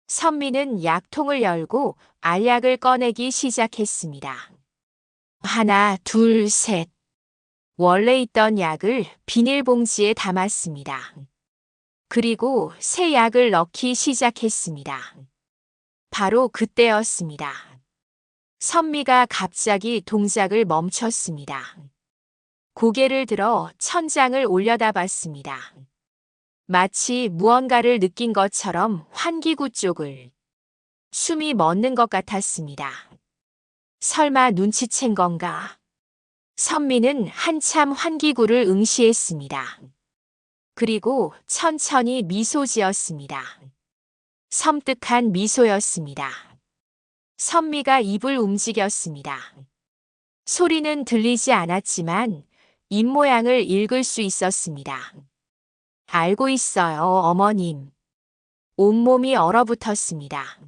S1: 선미는 약통을 열고 알약을 꺼내기 시작했습니다. 하나, 둘, 셋. 원래 있던 약을 비닐봉지에 담았습니다. 그리고 새 약을 넣기 시작했습니다. 바로 그때였습니다. 선미가 갑자기 동작을 멈췄습니다. 고개를 들어 천장을 올려다봤습니다. 마치 무언가를 느낀 것처럼 환기구 쪽을 숨이 멎는 것 같았습니다. 설마 눈치챈 건가? 선미는 한참 환기구를 응시했습니다. 그리고 천천히 미소 지었습니다. 섬뜩한 미소였습니다. 선미가 입을 움직였습니다. 소리는 들리지 않았지만 입모양을 읽을 수 있었습니다. 알고 있어요, 어머님. 온몸이 얼어붙었습니다.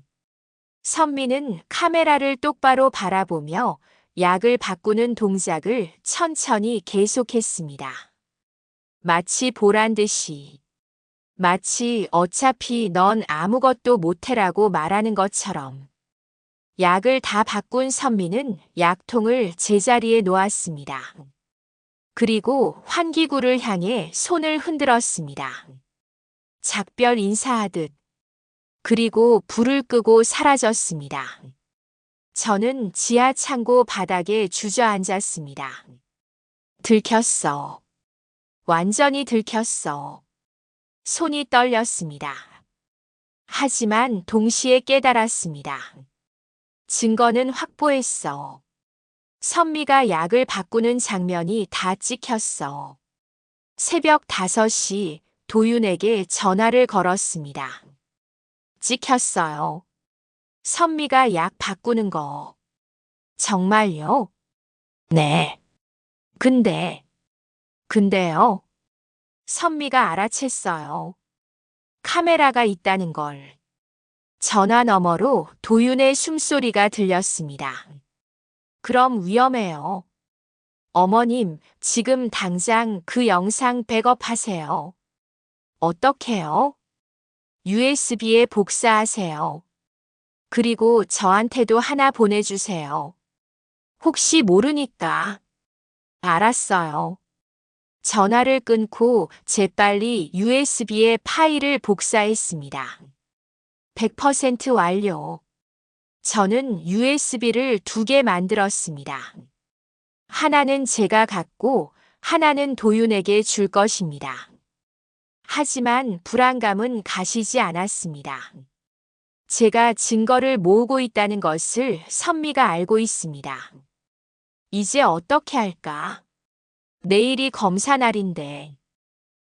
S1: 선미는 카메라를 똑바로 바라보며 약을 바꾸는 동작을 천천히 계속했습니다. 마치 보란 듯이. 마치 어차피 넌 아무것도 못해라고 말하는 것처럼. 약을 다 바꾼 선미는 약통을 제자리에 놓았습니다. 그리고 환기구를 향해 손을 흔들었습니다. 작별 인사하듯. 그리고 불을 끄고 사라졌습니다. 저는 지하 창고 바닥에 주저앉았습니다. 들켰어. 완전히 들켰어. 손이 떨렸습니다. 하지만 동시에 깨달았습니다. 증거는 확보했어. 선미가 약을 바꾸는 장면이 다 찍혔어. 새벽 5시 도윤에게 전화를 걸었습니다. 찍혔어요. 선미가 약 바꾸는 거. 정말요? 네. 근데요. 선미가 알아챘어요. 카메라가 있다는 걸. 전화 너머로 도윤의 숨소리가 들렸습니다. 그럼 위험해요. 어머님, 지금 당장 그 영상 백업하세요. 어떻게요? USB에 복사하세요. 그리고 저한테도 하나 보내주세요. 혹시 모르니까. 알았어요. 전화를 끊고 재빨리 USB에 파일을 복사했습니다. 100% 완료. 저는 USB를 2개 만들었습니다. 하나는 제가 갖고 하나는 도윤에게 줄 것입니다. 하지만 불안감은 가시지 않았습니다. 제가 증거를 모으고 있다는 것을 선미가 알고 있습니다. 이제 어떻게 할까? 내일이 검사 날인데.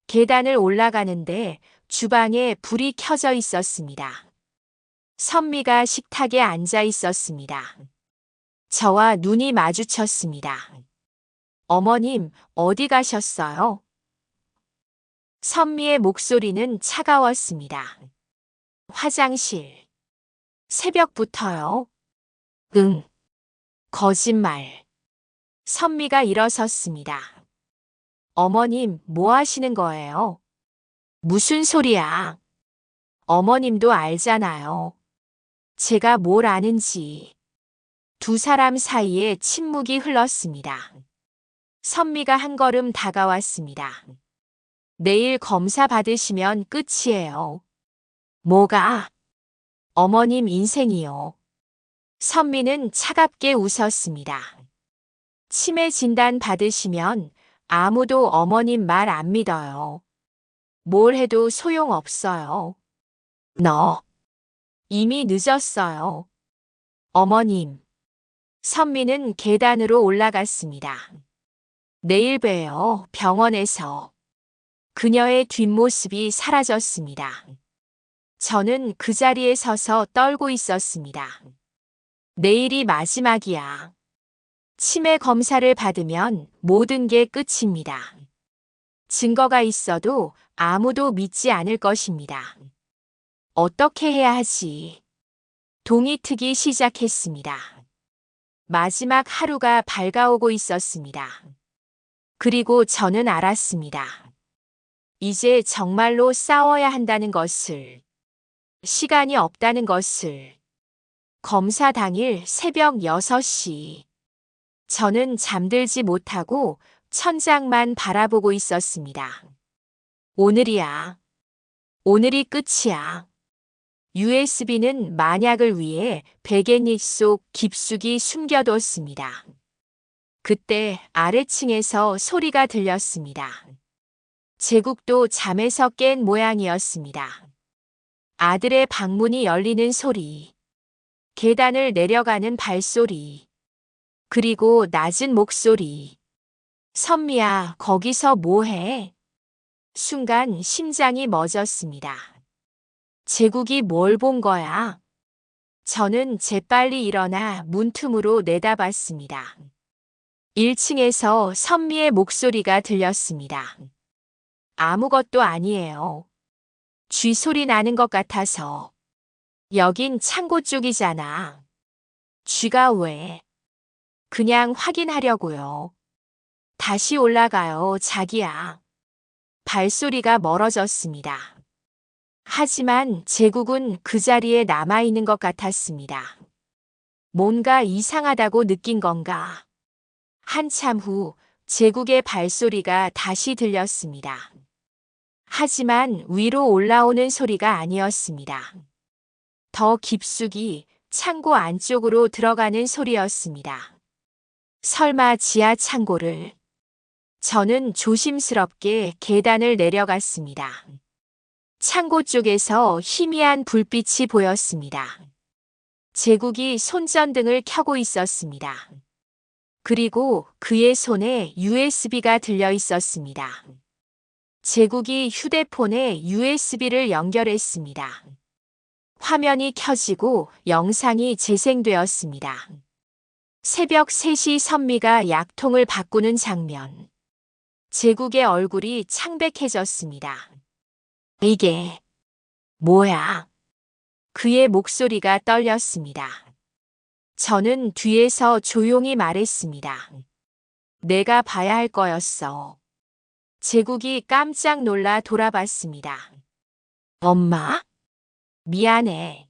S1: 계단을 올라가는데 주방에 불이 켜져 있었습니다. 선미가 식탁에 앉아 있었습니다. 저와 눈이 마주쳤습니다. 어머님, 어디 가셨어요? 선미의 목소리는 차가웠습니다. 화장실. 새벽부터요? 응. 거짓말. 선미가 일어섰습니다. 어머님, 뭐 하시는 거예요? 무슨 소리야? 어머님도 알잖아요. 제가 뭘 아는지. 두 사람 사이에 침묵이 흘렀습니다. 선미가 한 걸음 다가왔습니다. 내일 검사 받으시면 끝이에요. 뭐가? 어머님 인생이요. 선미는 차갑게 웃었습니다. 치매 진단 받으시면 아무도 어머님 말 안 믿어요. 뭘 해도 소용없어요. 너 이미 늦었어요. 어머님. 선미는 계단으로 올라갔습니다. 내일 봬요, 병원에서. 그녀의 뒷모습이 사라졌습니다. 저는 그 자리에 서서 떨고 있었습니다. 내일이 마지막이야. 치매 검사를 받으면 모든 게 끝입니다. 증거가 있어도 아무도 믿지 않을 것입니다. 어떻게 해야 하지? 동이 트기 시작했습니다. 마지막 하루가 밝아오고 있었습니다. 그리고 저는 알았습니다. 이제 정말로 싸워야 한다는 것을, 시간이 없다는 것을. 검사 당일 새벽 6시. 저는 잠들지 못하고 천장만 바라보고 있었습니다. 오늘이야. 오늘이 끝이야. USB는 만약을 위해 베갯잎 속 깊숙이 숨겨뒀습니다. 그때 아래층에서 소리가 들렸습니다. 제국도 잠에서 깬 모양이었습니다. 아들의 방문이 열리는 소리, 계단을 내려가는 발소리, 그리고 낮은 목소리. 선미야, 거기서 뭐해? 순간 심장이 멎었습니다. 제국이 뭘 본 거야? 저는 재빨리 일어나 문틈으로 내다봤습니다. 1층에서 선미의 목소리가 들렸습니다. 아무것도 아니에요. 쥐 소리 나는 것 같아서. 여긴 창고 쪽이잖아. 쥐가 왜? 그냥 확인하려고요. 다시 올라가요, 자기야. 발소리가 멀어졌습니다. 하지만 제국은 그 자리에 남아있는 것 같았습니다. 뭔가 이상하다고 느낀 건가? 한참 후 제국의 발소리가 다시 들렸습니다. 하지만 위로 올라오는 소리가 아니었습니다. 더 깊숙이 창고 안쪽으로 들어가는 소리였습니다. 설마 지하 창고를. 저는 조심스럽게 계단을 내려갔습니다. 창고 쪽에서 희미한 불빛이 보였습니다. 제국이 손전등을 켜고 있었습니다. 그리고 그의 손에 USB가 들려 있었습니다. 제국이 휴대폰에 USB를 연결했습니다. 화면이 켜지고 영상이 재생되었습니다. 새벽 3시 선미가 약통을 바꾸는 장면. 제국의 얼굴이 창백해졌습니다. 이게 뭐야? 그의 목소리가 떨렸습니다. 저는 뒤에서 조용히 말했습니다. 내가 봐야 할 거였어. 제국이 깜짝 놀라 돌아봤습니다. 엄마? 미안해.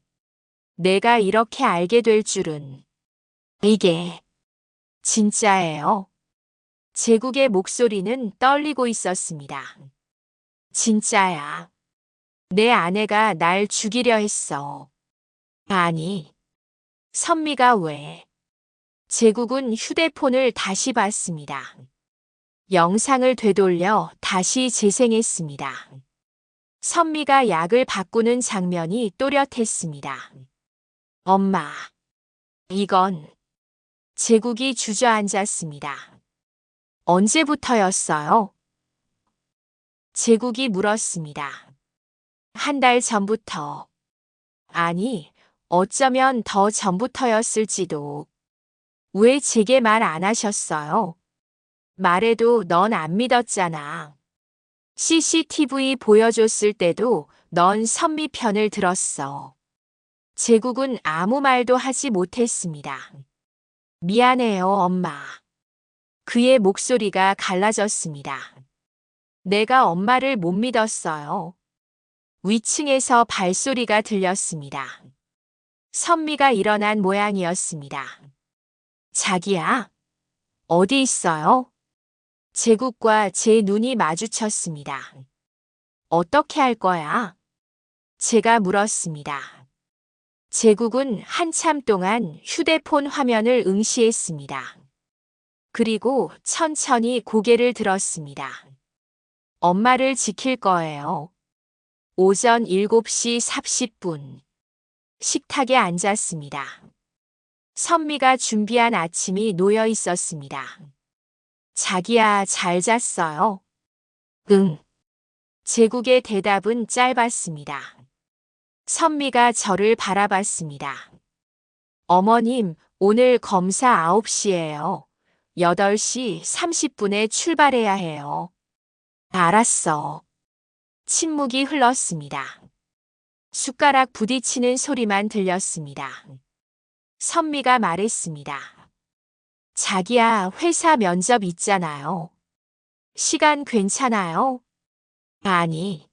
S1: 내가 이렇게 알게 될 줄은. 이게 진짜예요. 제국의 목소리는 떨리고 있었습니다. 진짜야. 내 아내가 날 죽이려 했어. 아니, 선미가 왜? 제국은 휴대폰을 다시 봤습니다. 영상을 되돌려 다시 재생했습니다. 선미가 약을 바꾸는 장면이 또렷했습니다. 엄마, 이건. 제국이 주저앉았습니다. 언제부터였어요? 제국이 물었습니다. 한 달 전부터. 아니, 어쩌면 더 전부터였을지도. 왜 제게 말 안 하셨어요? 말해도 넌 안 믿었잖아. CCTV 보여줬을 때도 넌 선미 편을 들었어. 제국은 아무 말도 하지 못했습니다. 미안해요, 엄마. 그의 목소리가 갈라졌습니다. 내가 엄마를 못 믿었어요. 위층에서 발소리가 들렸습니다. 선미가 일어난 모양이었습니다. 자기야, 어디 있어요? 제국과 제 눈이 마주쳤습니다. 어떻게 할 거야? 제가 물었습니다. 제국은 한참 동안 휴대폰 화면을 응시했습니다. 그리고 천천히 고개를 들었습니다. 엄마를 지킬 거예요. 오전 7시 30분. 식탁에 앉았습니다. 선미가 준비한 아침이 놓여 있었습니다. 자기야, 잘 잤어요? 응. 제국의 대답은 짧았습니다. 선미가 저를 바라봤습니다. 어머님, 오늘 검사 9시예요. 8시 30분에 출발해야 해요. 알았어. 침묵이 흘렀습니다. 숟가락 부딪히는 소리만 들렸습니다. 선미가 말했습니다. 자기야, 회사 면접 있잖아요. 시간 괜찮아요? 아니.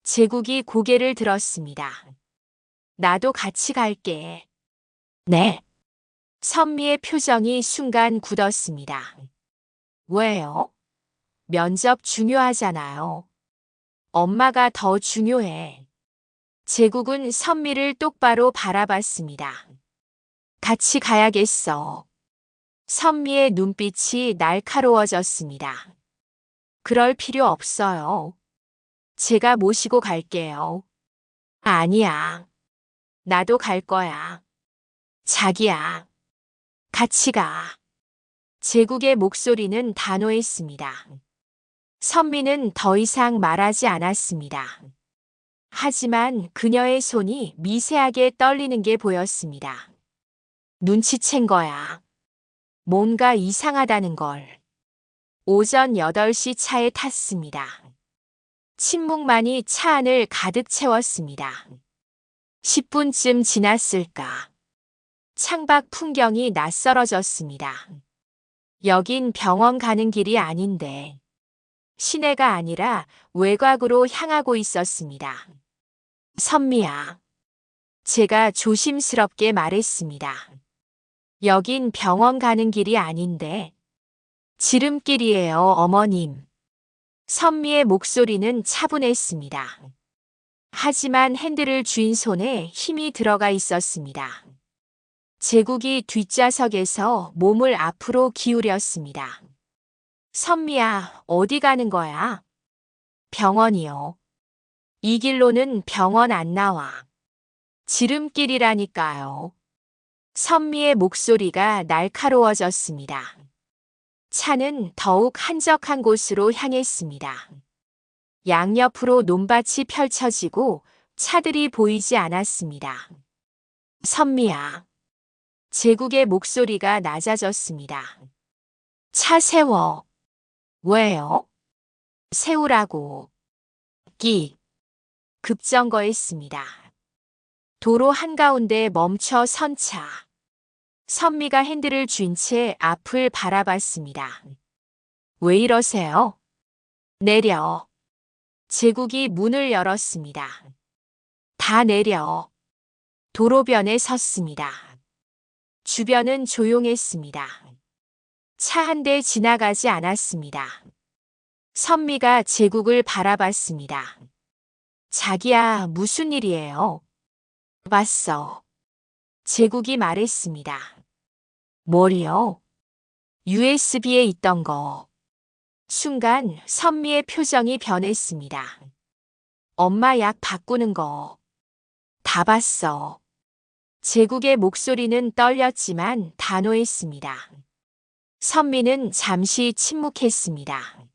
S1: 제국이 고개를 들었습니다. 나도 같이 갈게. 네. 선미의 표정이 순간 굳었습니다. 왜요? 면접 중요하잖아요. 엄마가 더 중요해. 제국은 선미를 똑바로 바라봤습니다. 같이 가야겠어. 선미의 눈빛이 날카로워졌습니다. 그럴 필요 없어요. 제가 모시고 갈게요. 아니야. 나도 갈 거야. 자기야. 같이 가. 제국의 목소리는 단호했습니다. 선미는 더 이상 말하지 않았습니다. 하지만 그녀의 손이 미세하게 떨리는 게 보였습니다. 눈치챈 거야. 뭔가 이상하다는 걸. 오전 8시 차에 탔습니다. 침묵만이 차 안을 가득 채웠습니다. 10분쯤 지났을까. 창밖 풍경이 낯설어졌습니다. 여긴 병원 가는 길이 아닌데. 시내가 아니라 외곽으로 향하고 있었습니다. 선미야. 제가 조심스럽게 말했습니다. 여긴 병원 가는 길이 아닌데. 지름길이에요, 어머님. 선미의 목소리는 차분했습니다. 하지만 핸들을 쥔 손에 힘이 들어가 있었습니다. 제국이 뒷좌석에서 몸을 앞으로 기울였습니다. 선미야, 어디 가는 거야? 병원이요. 이 길로는 병원 안 나와. 지름길이라니까요. 선미의 목소리가 날카로워졌습니다. 차는 더욱 한적한 곳으로 향했습니다. 양옆으로 논밭이 펼쳐지고 차들이 보이지 않았습니다. 선미야. 제국의 목소리가 낮아졌습니다. 차 세워. 왜요? 세우라고. 급정거했습니다. 도로 한가운데 멈춰 선 차. 선미가 핸들을 쥔 채 앞을 바라봤습니다. 왜 이러세요? 내려. 제국이 문을 열었습니다. 다 내려. 도로변에 섰습니다. 주변은 조용했습니다. 차 한 대 지나가지 않았습니다. 선미가 제국을 바라봤습니다. 자기야, 무슨 일이에요? 봤어. 제국이 말했습니다. 뭘요? USB에 있던 거. 순간 선미의 표정이 변했습니다. 엄마 약 바꾸는 거. 다 봤어. 제국의 목소리는 떨렸지만 단호했습니다. 선미는 잠시 침묵했습니다.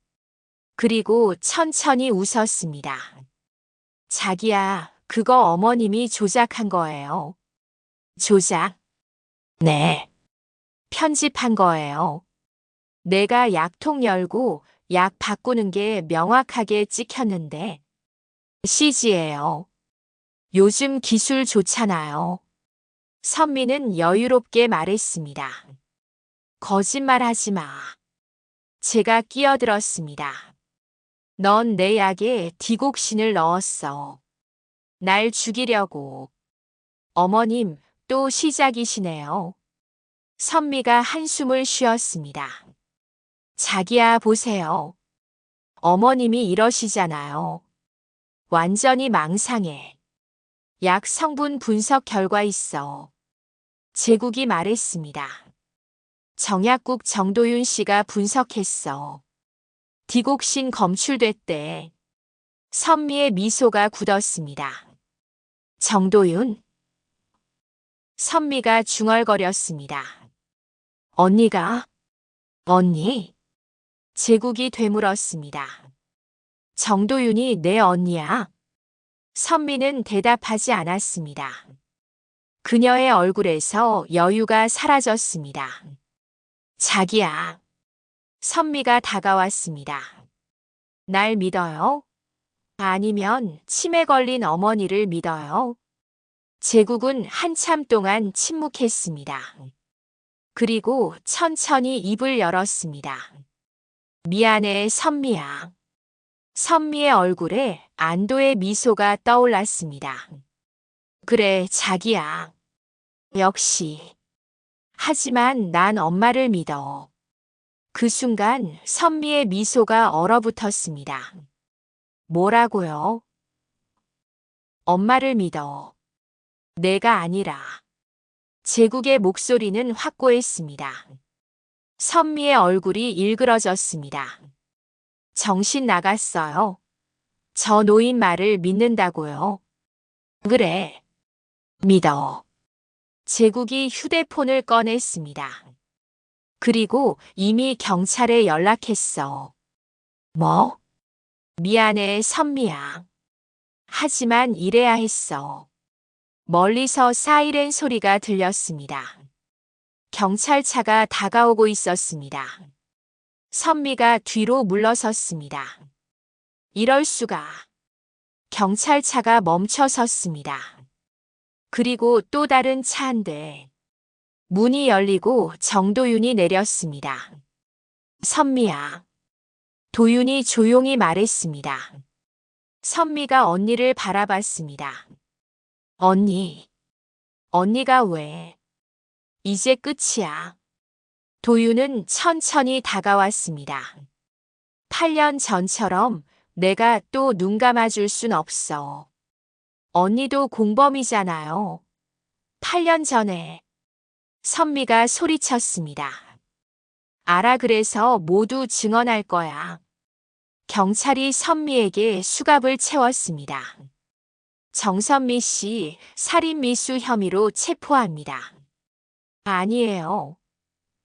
S1: 그리고 천천히 웃었습니다. 자기야, 그거 어머님이 조작한 거예요. 조작? 네. 편집한 거예요. 내가 약통 열고 약 바꾸는 게 명확하게 찍혔는데. CG예요. 요즘 기술 좋잖아요. 선미는 여유롭게 말했습니다. 거짓말하지 마. 제가 끼어들었습니다. 넌 내 약에 디곡신을 넣었어. 날 죽이려고. 어머님, 또 시작이시네요. 선미가 한숨을 쉬었습니다. 자기야, 보세요. 어머님이 이러시잖아요. 완전히 망상해. 약 성분 분석 결과 있어. 제국이 말했습니다. 정약국 정도윤 씨가 분석했어. 디곡신 검출됐대. 선미의 미소가 굳었습니다. 정도윤? 선미가 중얼거렸습니다. 언니가? 언니? 제국이 되물었습니다. 정도윤이 내 언니야? 선미는 대답하지 않았습니다. 그녀의 얼굴에서 여유가 사라졌습니다. 자기야. 선미가 다가왔습니다. 날 믿어요? 아니면 치매 걸린 어머니를 믿어요? 제국은 한참 동안 침묵했습니다. 그리고 천천히 입을 열었습니다. 미안해, 선미야. 선미의 얼굴에 안도의 미소가 떠올랐습니다. 그래, 자기야. 역시. 하지만 난 엄마를 믿어. 그 순간 선미의 미소가 얼어붙었습니다. 뭐라고요? 엄마를 믿어. 내가 아니라. 제국의 목소리는 확고했습니다. 선미의 얼굴이 일그러졌습니다. 정신 나갔어요. 저 노인 말을 믿는다고요? 그래. 믿어. 제국이 휴대폰을 꺼냈습니다. 그리고 이미 경찰에 연락했어. 뭐? 미안해, 선미야. 하지만 이래야 했어. 멀리서 사이렌 소리가 들렸습니다. 경찰차가 다가오고 있었습니다. 선미가 뒤로 물러섰습니다. 이럴 수가. 경찰차가 멈춰 섰습니다. 그리고 또 다른 차 한 대. 문이 열리고 정도윤이 내렸습니다. 선미야. 도윤이 조용히 말했습니다. 선미가 언니를 바라봤습니다. 언니. 언니가 왜? 이제 끝이야. 도윤은 천천히 다가왔습니다. 8년 전처럼 내가 또 눈 감아줄 순 없어. 언니도 공범이잖아요. 8년 전에. 선미가 소리쳤습니다. 알아, 그래서 모두 증언할 거야. 경찰이 선미에게 수갑을 채웠습니다. 정선미 씨 살인미수 혐의로 체포합니다. 아니에요.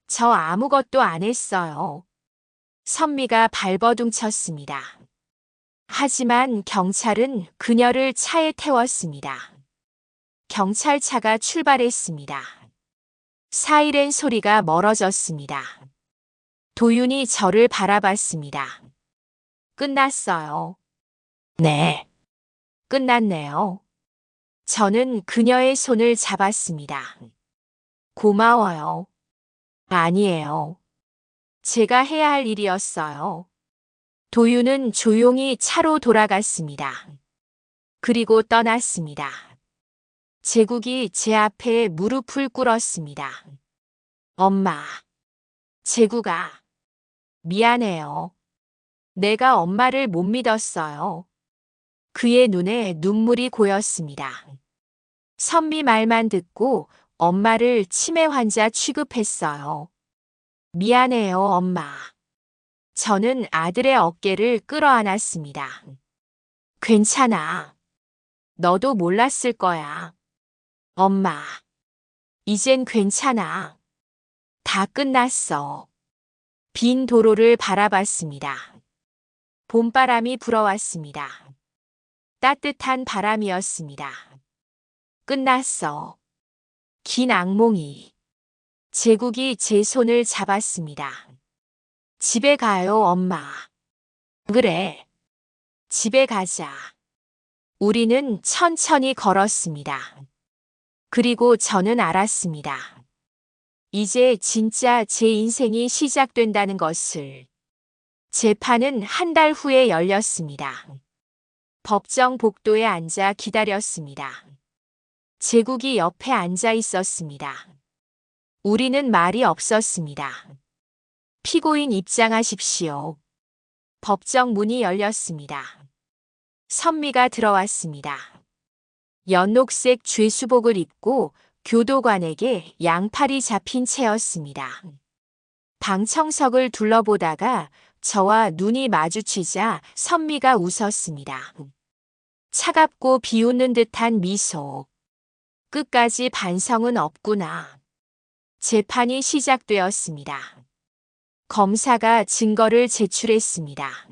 S1: 저 아무것도 안 했어요. 선미가 발버둥 쳤습니다. 하지만 경찰은 그녀를 차에 태웠습니다. 경찰차가 출발했습니다. 사이렌 소리가 멀어졌습니다. 도윤이 저를 바라봤습니다. 끝났어요. 네. 끝났네요. 저는 그녀의 손을 잡았습니다. 고마워요. 아니에요. 제가 해야 할 일이었어요. 도윤은 조용히 차로 돌아갔습니다. 그리고 떠났습니다. 제국이 제 앞에 무릎을 꿇었습니다. 엄마. 제국아. 미안해요. 내가 엄마를 못 믿었어요. 그의 눈에 눈물이 고였습니다. 선미 말만 듣고 엄마를 치매 환자 취급했어요. 미안해요, 엄마. 저는 아들의 어깨를 끌어안았습니다. 괜찮아. 너도 몰랐을 거야. 엄마. 이젠 괜찮아. 다 끝났어. 빈 도로를 바라봤습니다. 봄바람이 불어왔습니다. 따뜻한 바람이었습니다. 끝났어. 긴 악몽이. 제국이 제 손을 잡았습니다. 집에 가요, 엄마. 그래. 집에 가자. 우리는 천천히 걸었습니다. 그리고 저는 알았습니다. 이제 진짜 제 인생이 시작된다는 것을. 재판은 한 달 후에 열렸습니다. 법정 복도에 앉아 기다렸습니다. 제국이 옆에 앉아 있었습니다. 우리는 말이 없었습니다. 피고인 입장하십시오. 법정 문이 열렸습니다. 선미가 들어왔습니다. 연녹색 죄수복을 입고 교도관에게 양팔이 잡힌 채였습니다. 방청석을 둘러보다가 저와 눈이 마주치자 선미가 웃었습니다. 차갑고 비웃는 듯한 미소. 끝까지 반성은 없구나. 재판이 시작되었습니다. 검사가 증거를 제출했습니다.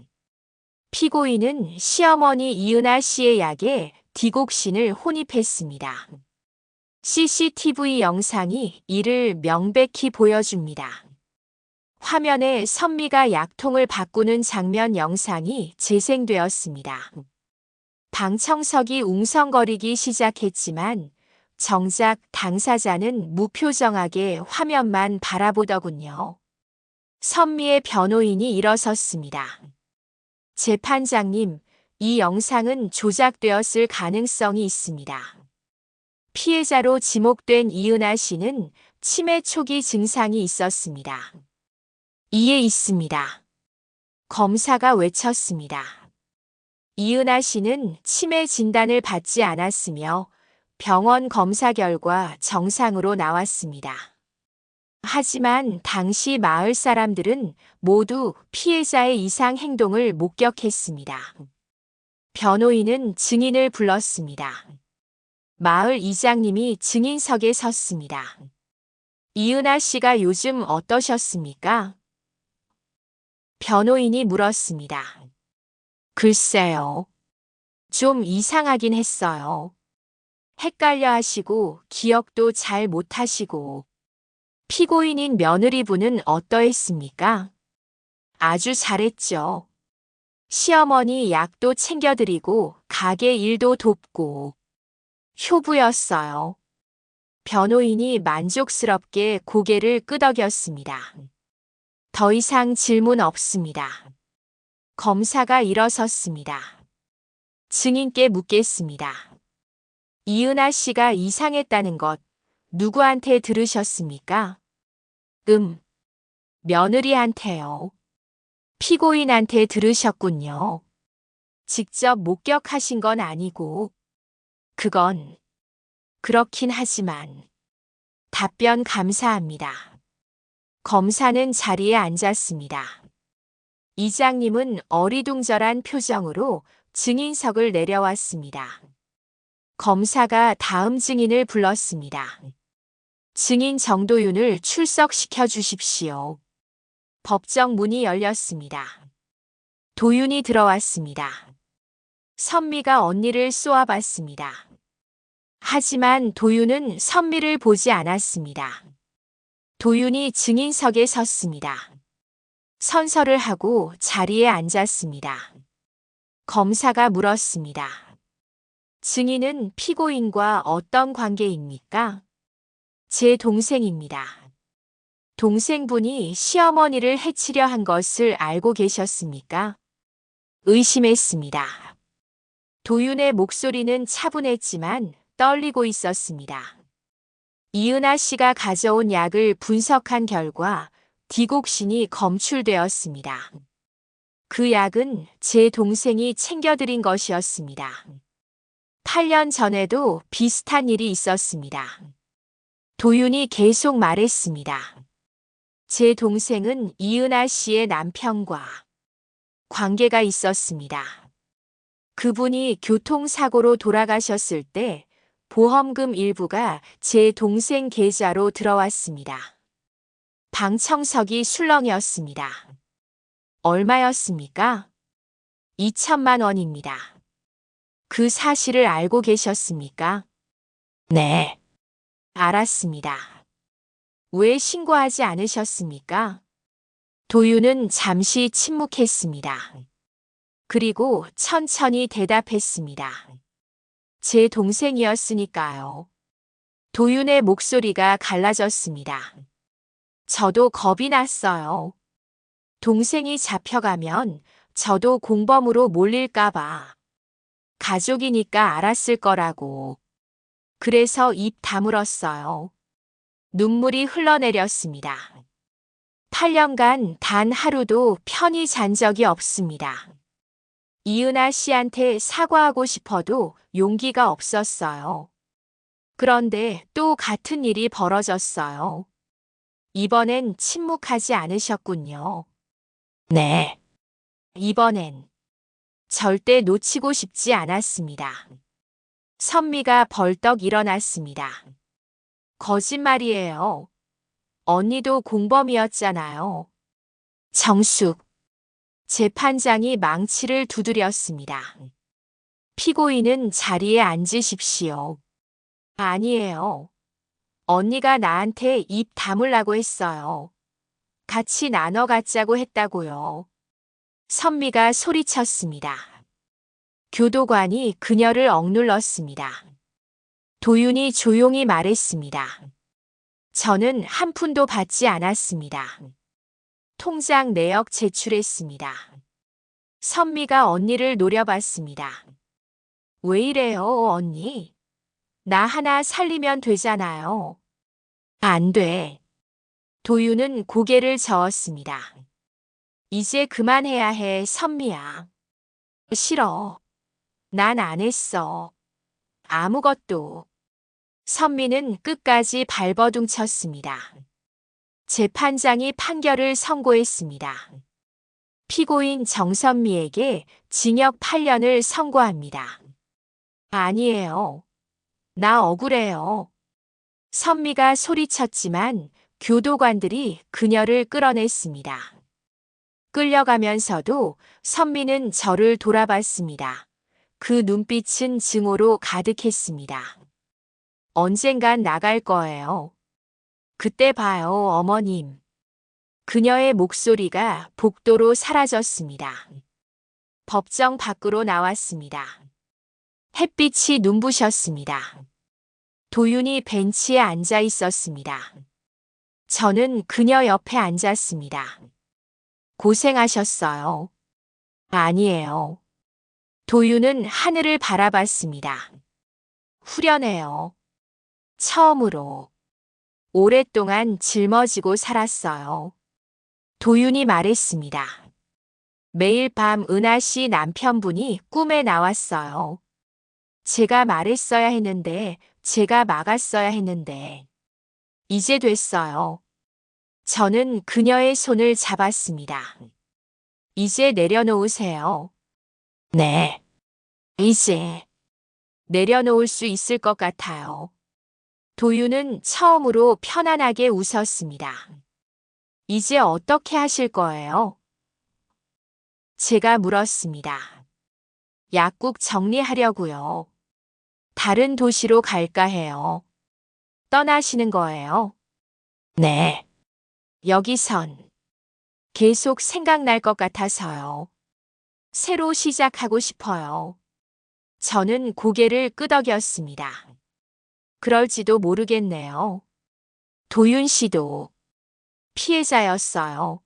S1: 피고인은 시어머니 이은아 씨의 약에 디곡신을 혼입했습니다. CCTV 영상이 이를 명백히 보여줍니다. 화면에 선미가 약통을 바꾸는 장면 영상이 재생되었습니다. 방청석이 웅성거리기 시작했지만 정작 당사자는 무표정하게 화면만 바라보더군요. 선미의 변호인이 일어섰습니다. 재판장님, 이 영상은 조작되었을 가능성이 있습니다. 피해자로 지목된 이은아 씨는 치매 초기 증상이 있었습니다. 이에 있습니다. 검사가 외쳤습니다. 이은아 씨는 치매 진단을 받지 않았으며 병원 검사 결과 정상으로 나왔습니다. 하지만 당시 마을 사람들은 모두 피해자의 이상 행동을 목격했습니다. 변호인은 증인을 불렀습니다. 마을 이장님이 증인석에 섰습니다. 이은아 씨가 요즘 어떠셨습니까? 변호인이 물었습니다. 글쎄요. 좀 이상하긴 했어요. 헷갈려 하시고 기억도 잘 못하시고. 피고인인 며느리분은 어떠했습니까? 아주 잘했죠. 시어머니 약도 챙겨드리고 가게 일도 돕고. 효부였어요. 변호인이 만족스럽게 고개를 끄덕였습니다. 더 이상 질문 없습니다. 검사가 일어섰습니다. 증인께 묻겠습니다. 이은아 씨가 이상했다는 것 누구한테 들으셨습니까? 며느리한테요. 피고인한테 들으셨군요. 직접 목격하신 건 아니고. 그건 그렇긴 하지만. 답변 감사합니다. 검사는 자리에 앉았습니다. 이장님은 어리둥절한 표정으로 증인석을 내려왔습니다. 검사가 다음 증인을 불렀습니다. 증인 정도윤을 출석시켜 주십시오. 법정 문이 열렸습니다. 도윤이 들어왔습니다. 선미가 언니를 쏘아봤습니다. 하지만 도윤은 선미를 보지 않았습니다. 도윤이 증인석에 섰습니다. 선서를 하고 자리에 앉았습니다. 검사가 물었습니다. 증인은 피고인과 어떤 관계입니까? 제 동생입니다. 동생분이 시어머니를 해치려 한 것을 알고 계셨습니까? 의심했습니다. 도윤의 목소리는 차분했지만 떨리고 있었습니다. 이은아 씨가 가져온 약을 분석한 결과 디곡신이 검출되었습니다. 그 약은 제 동생이 챙겨드린 것이었습니다. 8년 전에도 비슷한 일이 있었습니다. 도윤이 계속 말했습니다. 제 동생은 이은아 씨의 남편과 관계가 있었습니다. 그분이 교통사고로 돌아가셨을 때 보험금 일부가 제 동생 계좌로 들어왔습니다. 방청석이 술렁이었습니다. 얼마였습니까? 2천만 원입니다. 그 사실을 알고 계셨습니까? 네. 알았습니다. 왜 신고하지 않으셨습니까? 도윤은 잠시 침묵했습니다. 그리고 천천히 대답했습니다. 제 동생이었으니까요. 도윤의 목소리가 갈라졌습니다. 저도 겁이 났어요. 동생이 잡혀가면 저도 공범으로 몰릴까봐. 가족이니까 알았을 거라고. 그래서 입 다물었어요. 눈물이 흘러내렸습니다. 8년간 단 하루도 편히 잔 적이 없습니다. 이은아 씨한테 사과하고 싶어도 용기가 없었어요. 그런데 또 같은 일이 벌어졌어요. 이번엔 침묵하지 않으셨군요. 네. 이번엔 절대 놓치고 싶지 않았습니다. 선미가 벌떡 일어났습니다. 거짓말이에요. 언니도 공범이었잖아요. 정숙. 재판장이 망치를 두드렸습니다. 피고인은 자리에 앉으십시오. 아니에요. 언니가 나한테 입 다물라고 했어요. 같이 나눠 갖자고 했다고요. 선미가 소리쳤습니다. 교도관이 그녀를 억눌렀습니다. 도윤이 조용히 말했습니다. 저는 한 푼도 받지 않았습니다. 통장 내역 제출했습니다. 선미가 언니를 노려봤습니다. 왜 이래요, 언니? 나 하나 살리면 되잖아요. 안 돼. 도윤은 고개를 저었습니다. 이제 그만해야 해, 선미야. 싫어. 난 안 했어. 아무것도. 선미는 끝까지 발버둥쳤습니다. 재판장이 판결을 선고했습니다. 피고인 정선미에게 징역 8년을 선고합니다. 아니에요. 나 억울해요. 선미가 소리쳤지만 교도관들이 그녀를 끌어냈습니다. 끌려가면서도 선미는 저를 돌아봤습니다. 그 눈빛은 증오로 가득했습니다. 언젠간 나갈 거예요. 그때 봐요, 어머님. 그녀의 목소리가 복도로 사라졌습니다. 법정 밖으로 나왔습니다. 햇빛이 눈부셨습니다. 도윤이 벤치에 앉아 있었습니다. 저는 그녀 옆에 앉았습니다. 고생하셨어요. 아니에요. 도윤은 하늘을 바라봤습니다. 후련해요. 처음으로 오랫동안 짊어지고 살았어요. 도윤이 말했습니다. 매일 밤 은하 씨 남편분이 꿈에 나왔어요. 제가 말했어야 했는데, 제가 막았어야 했는데. 이제 됐어요. 저는 그녀의 손을 잡았습니다. 이제 내려놓으세요. 네. 이제 내려놓을 수 있을 것 같아요. 도윤은 처음으로 편안하게 웃었습니다. 이제 어떻게 하실 거예요? 제가 물었습니다. 약국 정리하려고요. 다른 도시로 갈까 해요. 떠나시는 거예요? 네. 여기선 계속 생각날 것 같아서요. 새로 시작하고 싶어요. 저는 고개를 끄덕였습니다. 그럴지도 모르겠네요. 도윤 씨도 피해자였어요.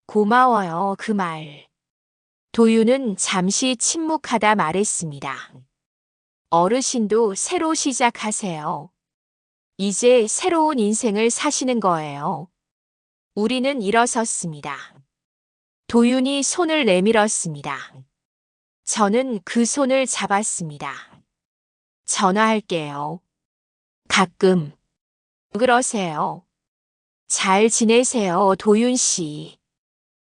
S1: 고마워요, 그 말. 도윤은 잠시 침묵하다 말했습니다. 어르신도 새로 시작하세요. 이제 새로운 인생을 사시는 거예요. 우리는 일어섰습니다. 도윤이 손을 내밀었습니다. 저는 그 손을 잡았습니다. 전화할게요. 가끔. 그러세요. 잘 지내세요, 도윤 씨.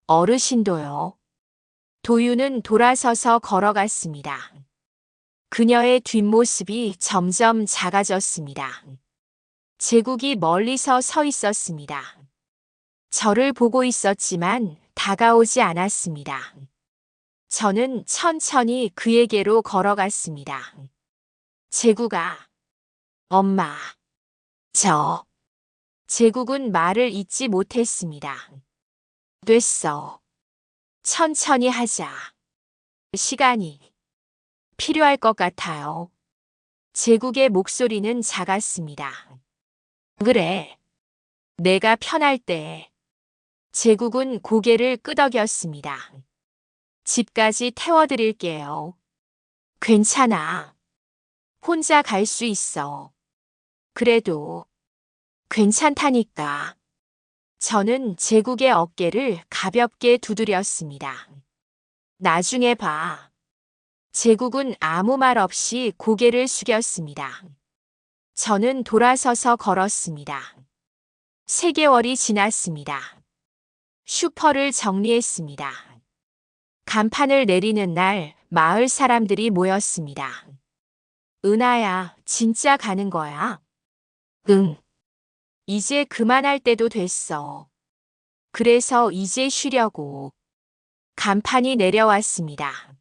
S1: 어르신도요. 도윤은 돌아서서 걸어갔습니다. 그녀의 뒷모습이 점점 작아졌습니다. 제국이 멀리서 서 있었습니다. 저를 보고 있었지만 다가오지 않았습니다. 저는 천천히 그에게로 걸어갔습니다. 제국아. 엄마. 제국은 말을 잇지 못했습니다. 됐어. 천천히 하자. 시간이 필요할 것 같아요. 제국의 목소리는 작았습니다. 그래. 내가 편할 때. 제국은 고개를 끄덕였습니다. 집까지 태워드릴게요. 괜찮아. 혼자 갈 수 있어. 그래도 괜찮다니까. 저는 제국의 어깨를 가볍게 두드렸습니다. 나중에 봐. 제국은 아무 말 없이 고개를 숙였습니다. 저는 돌아서서 걸었습니다. 3개월이 지났습니다. 슈퍼를 정리했습니다. 간판을 내리는 날 마을 사람들이 모였습니다. 은하야, 진짜 가는 거야? 응. 이제 그만할 때도 됐어. 그래서 이제 쉬려고. 간판이 내려왔습니다.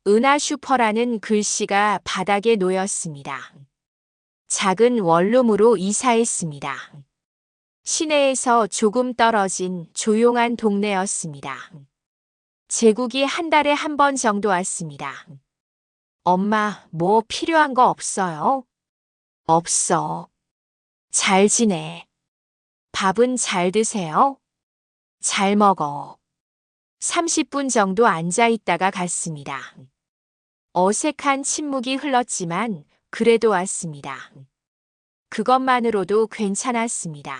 S1: 은하 슈퍼라는 글씨가 바닥에 놓였습니다. 작은 원룸으로 이사했습니다. 시내에서 조금 떨어진 조용한 동네였습니다. 제국이 한 달에 한 번 정도 왔습니다. 엄마, 뭐 필요한 거 없어요? 없어. 잘 지내. 밥은 잘 드세요? 잘 먹어. 30분 정도 앉아 있다가 갔습니다. 어색한 침묵이 흘렀지만 그래도 왔습니다. 그것만으로도 괜찮았습니다.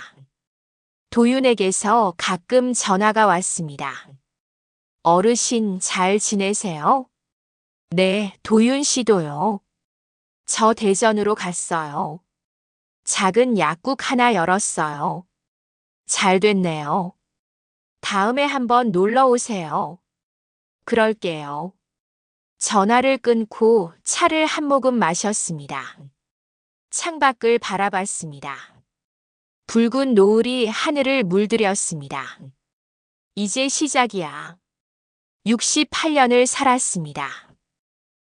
S1: 도윤에게서 가끔 전화가 왔습니다. 어르신 잘 지내세요? 네, 도윤 씨도요. 저 대전으로 갔어요. 작은 약국 하나 열었어요. 잘 됐네요. 다음에 한번 놀러 오세요. 그럴게요. 전화를 끊고 차를 한 모금 마셨습니다. 창밖을 바라봤습니다. 붉은 노을이 하늘을 물들였습니다. 이제 시작이야. 68년을 살았습니다.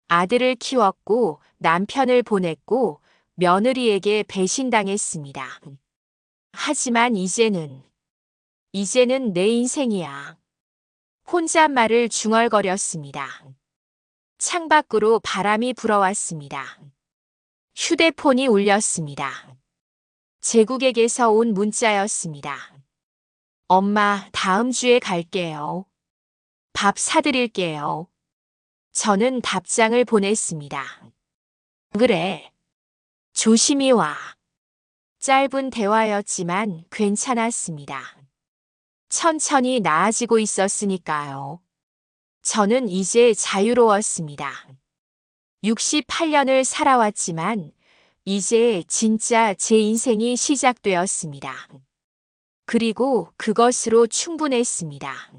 S1: 아들을 키웠고 남편을 보냈고 며느리에게 배신당했습니다. 하지만 이제는 내 인생이야. 혼잣말을 중얼거렸습니다. 창밖으로 바람이 불어왔습니다. 휴대폰이 울렸습니다. 제국에게서 온 문자였습니다. 엄마, 다음 주에 갈게요. 밥 사드릴게요. 저는 답장을 보냈습니다. 그래. 조심히 와. 짧은 대화였지만 괜찮았습니다. 천천히 나아지고 있었으니까요. 저는 이제 자유로웠습니다. 68년을 살아왔지만 이제 진짜 제 인생이 시작되었습니다. 그리고 그것으로 충분했습니다.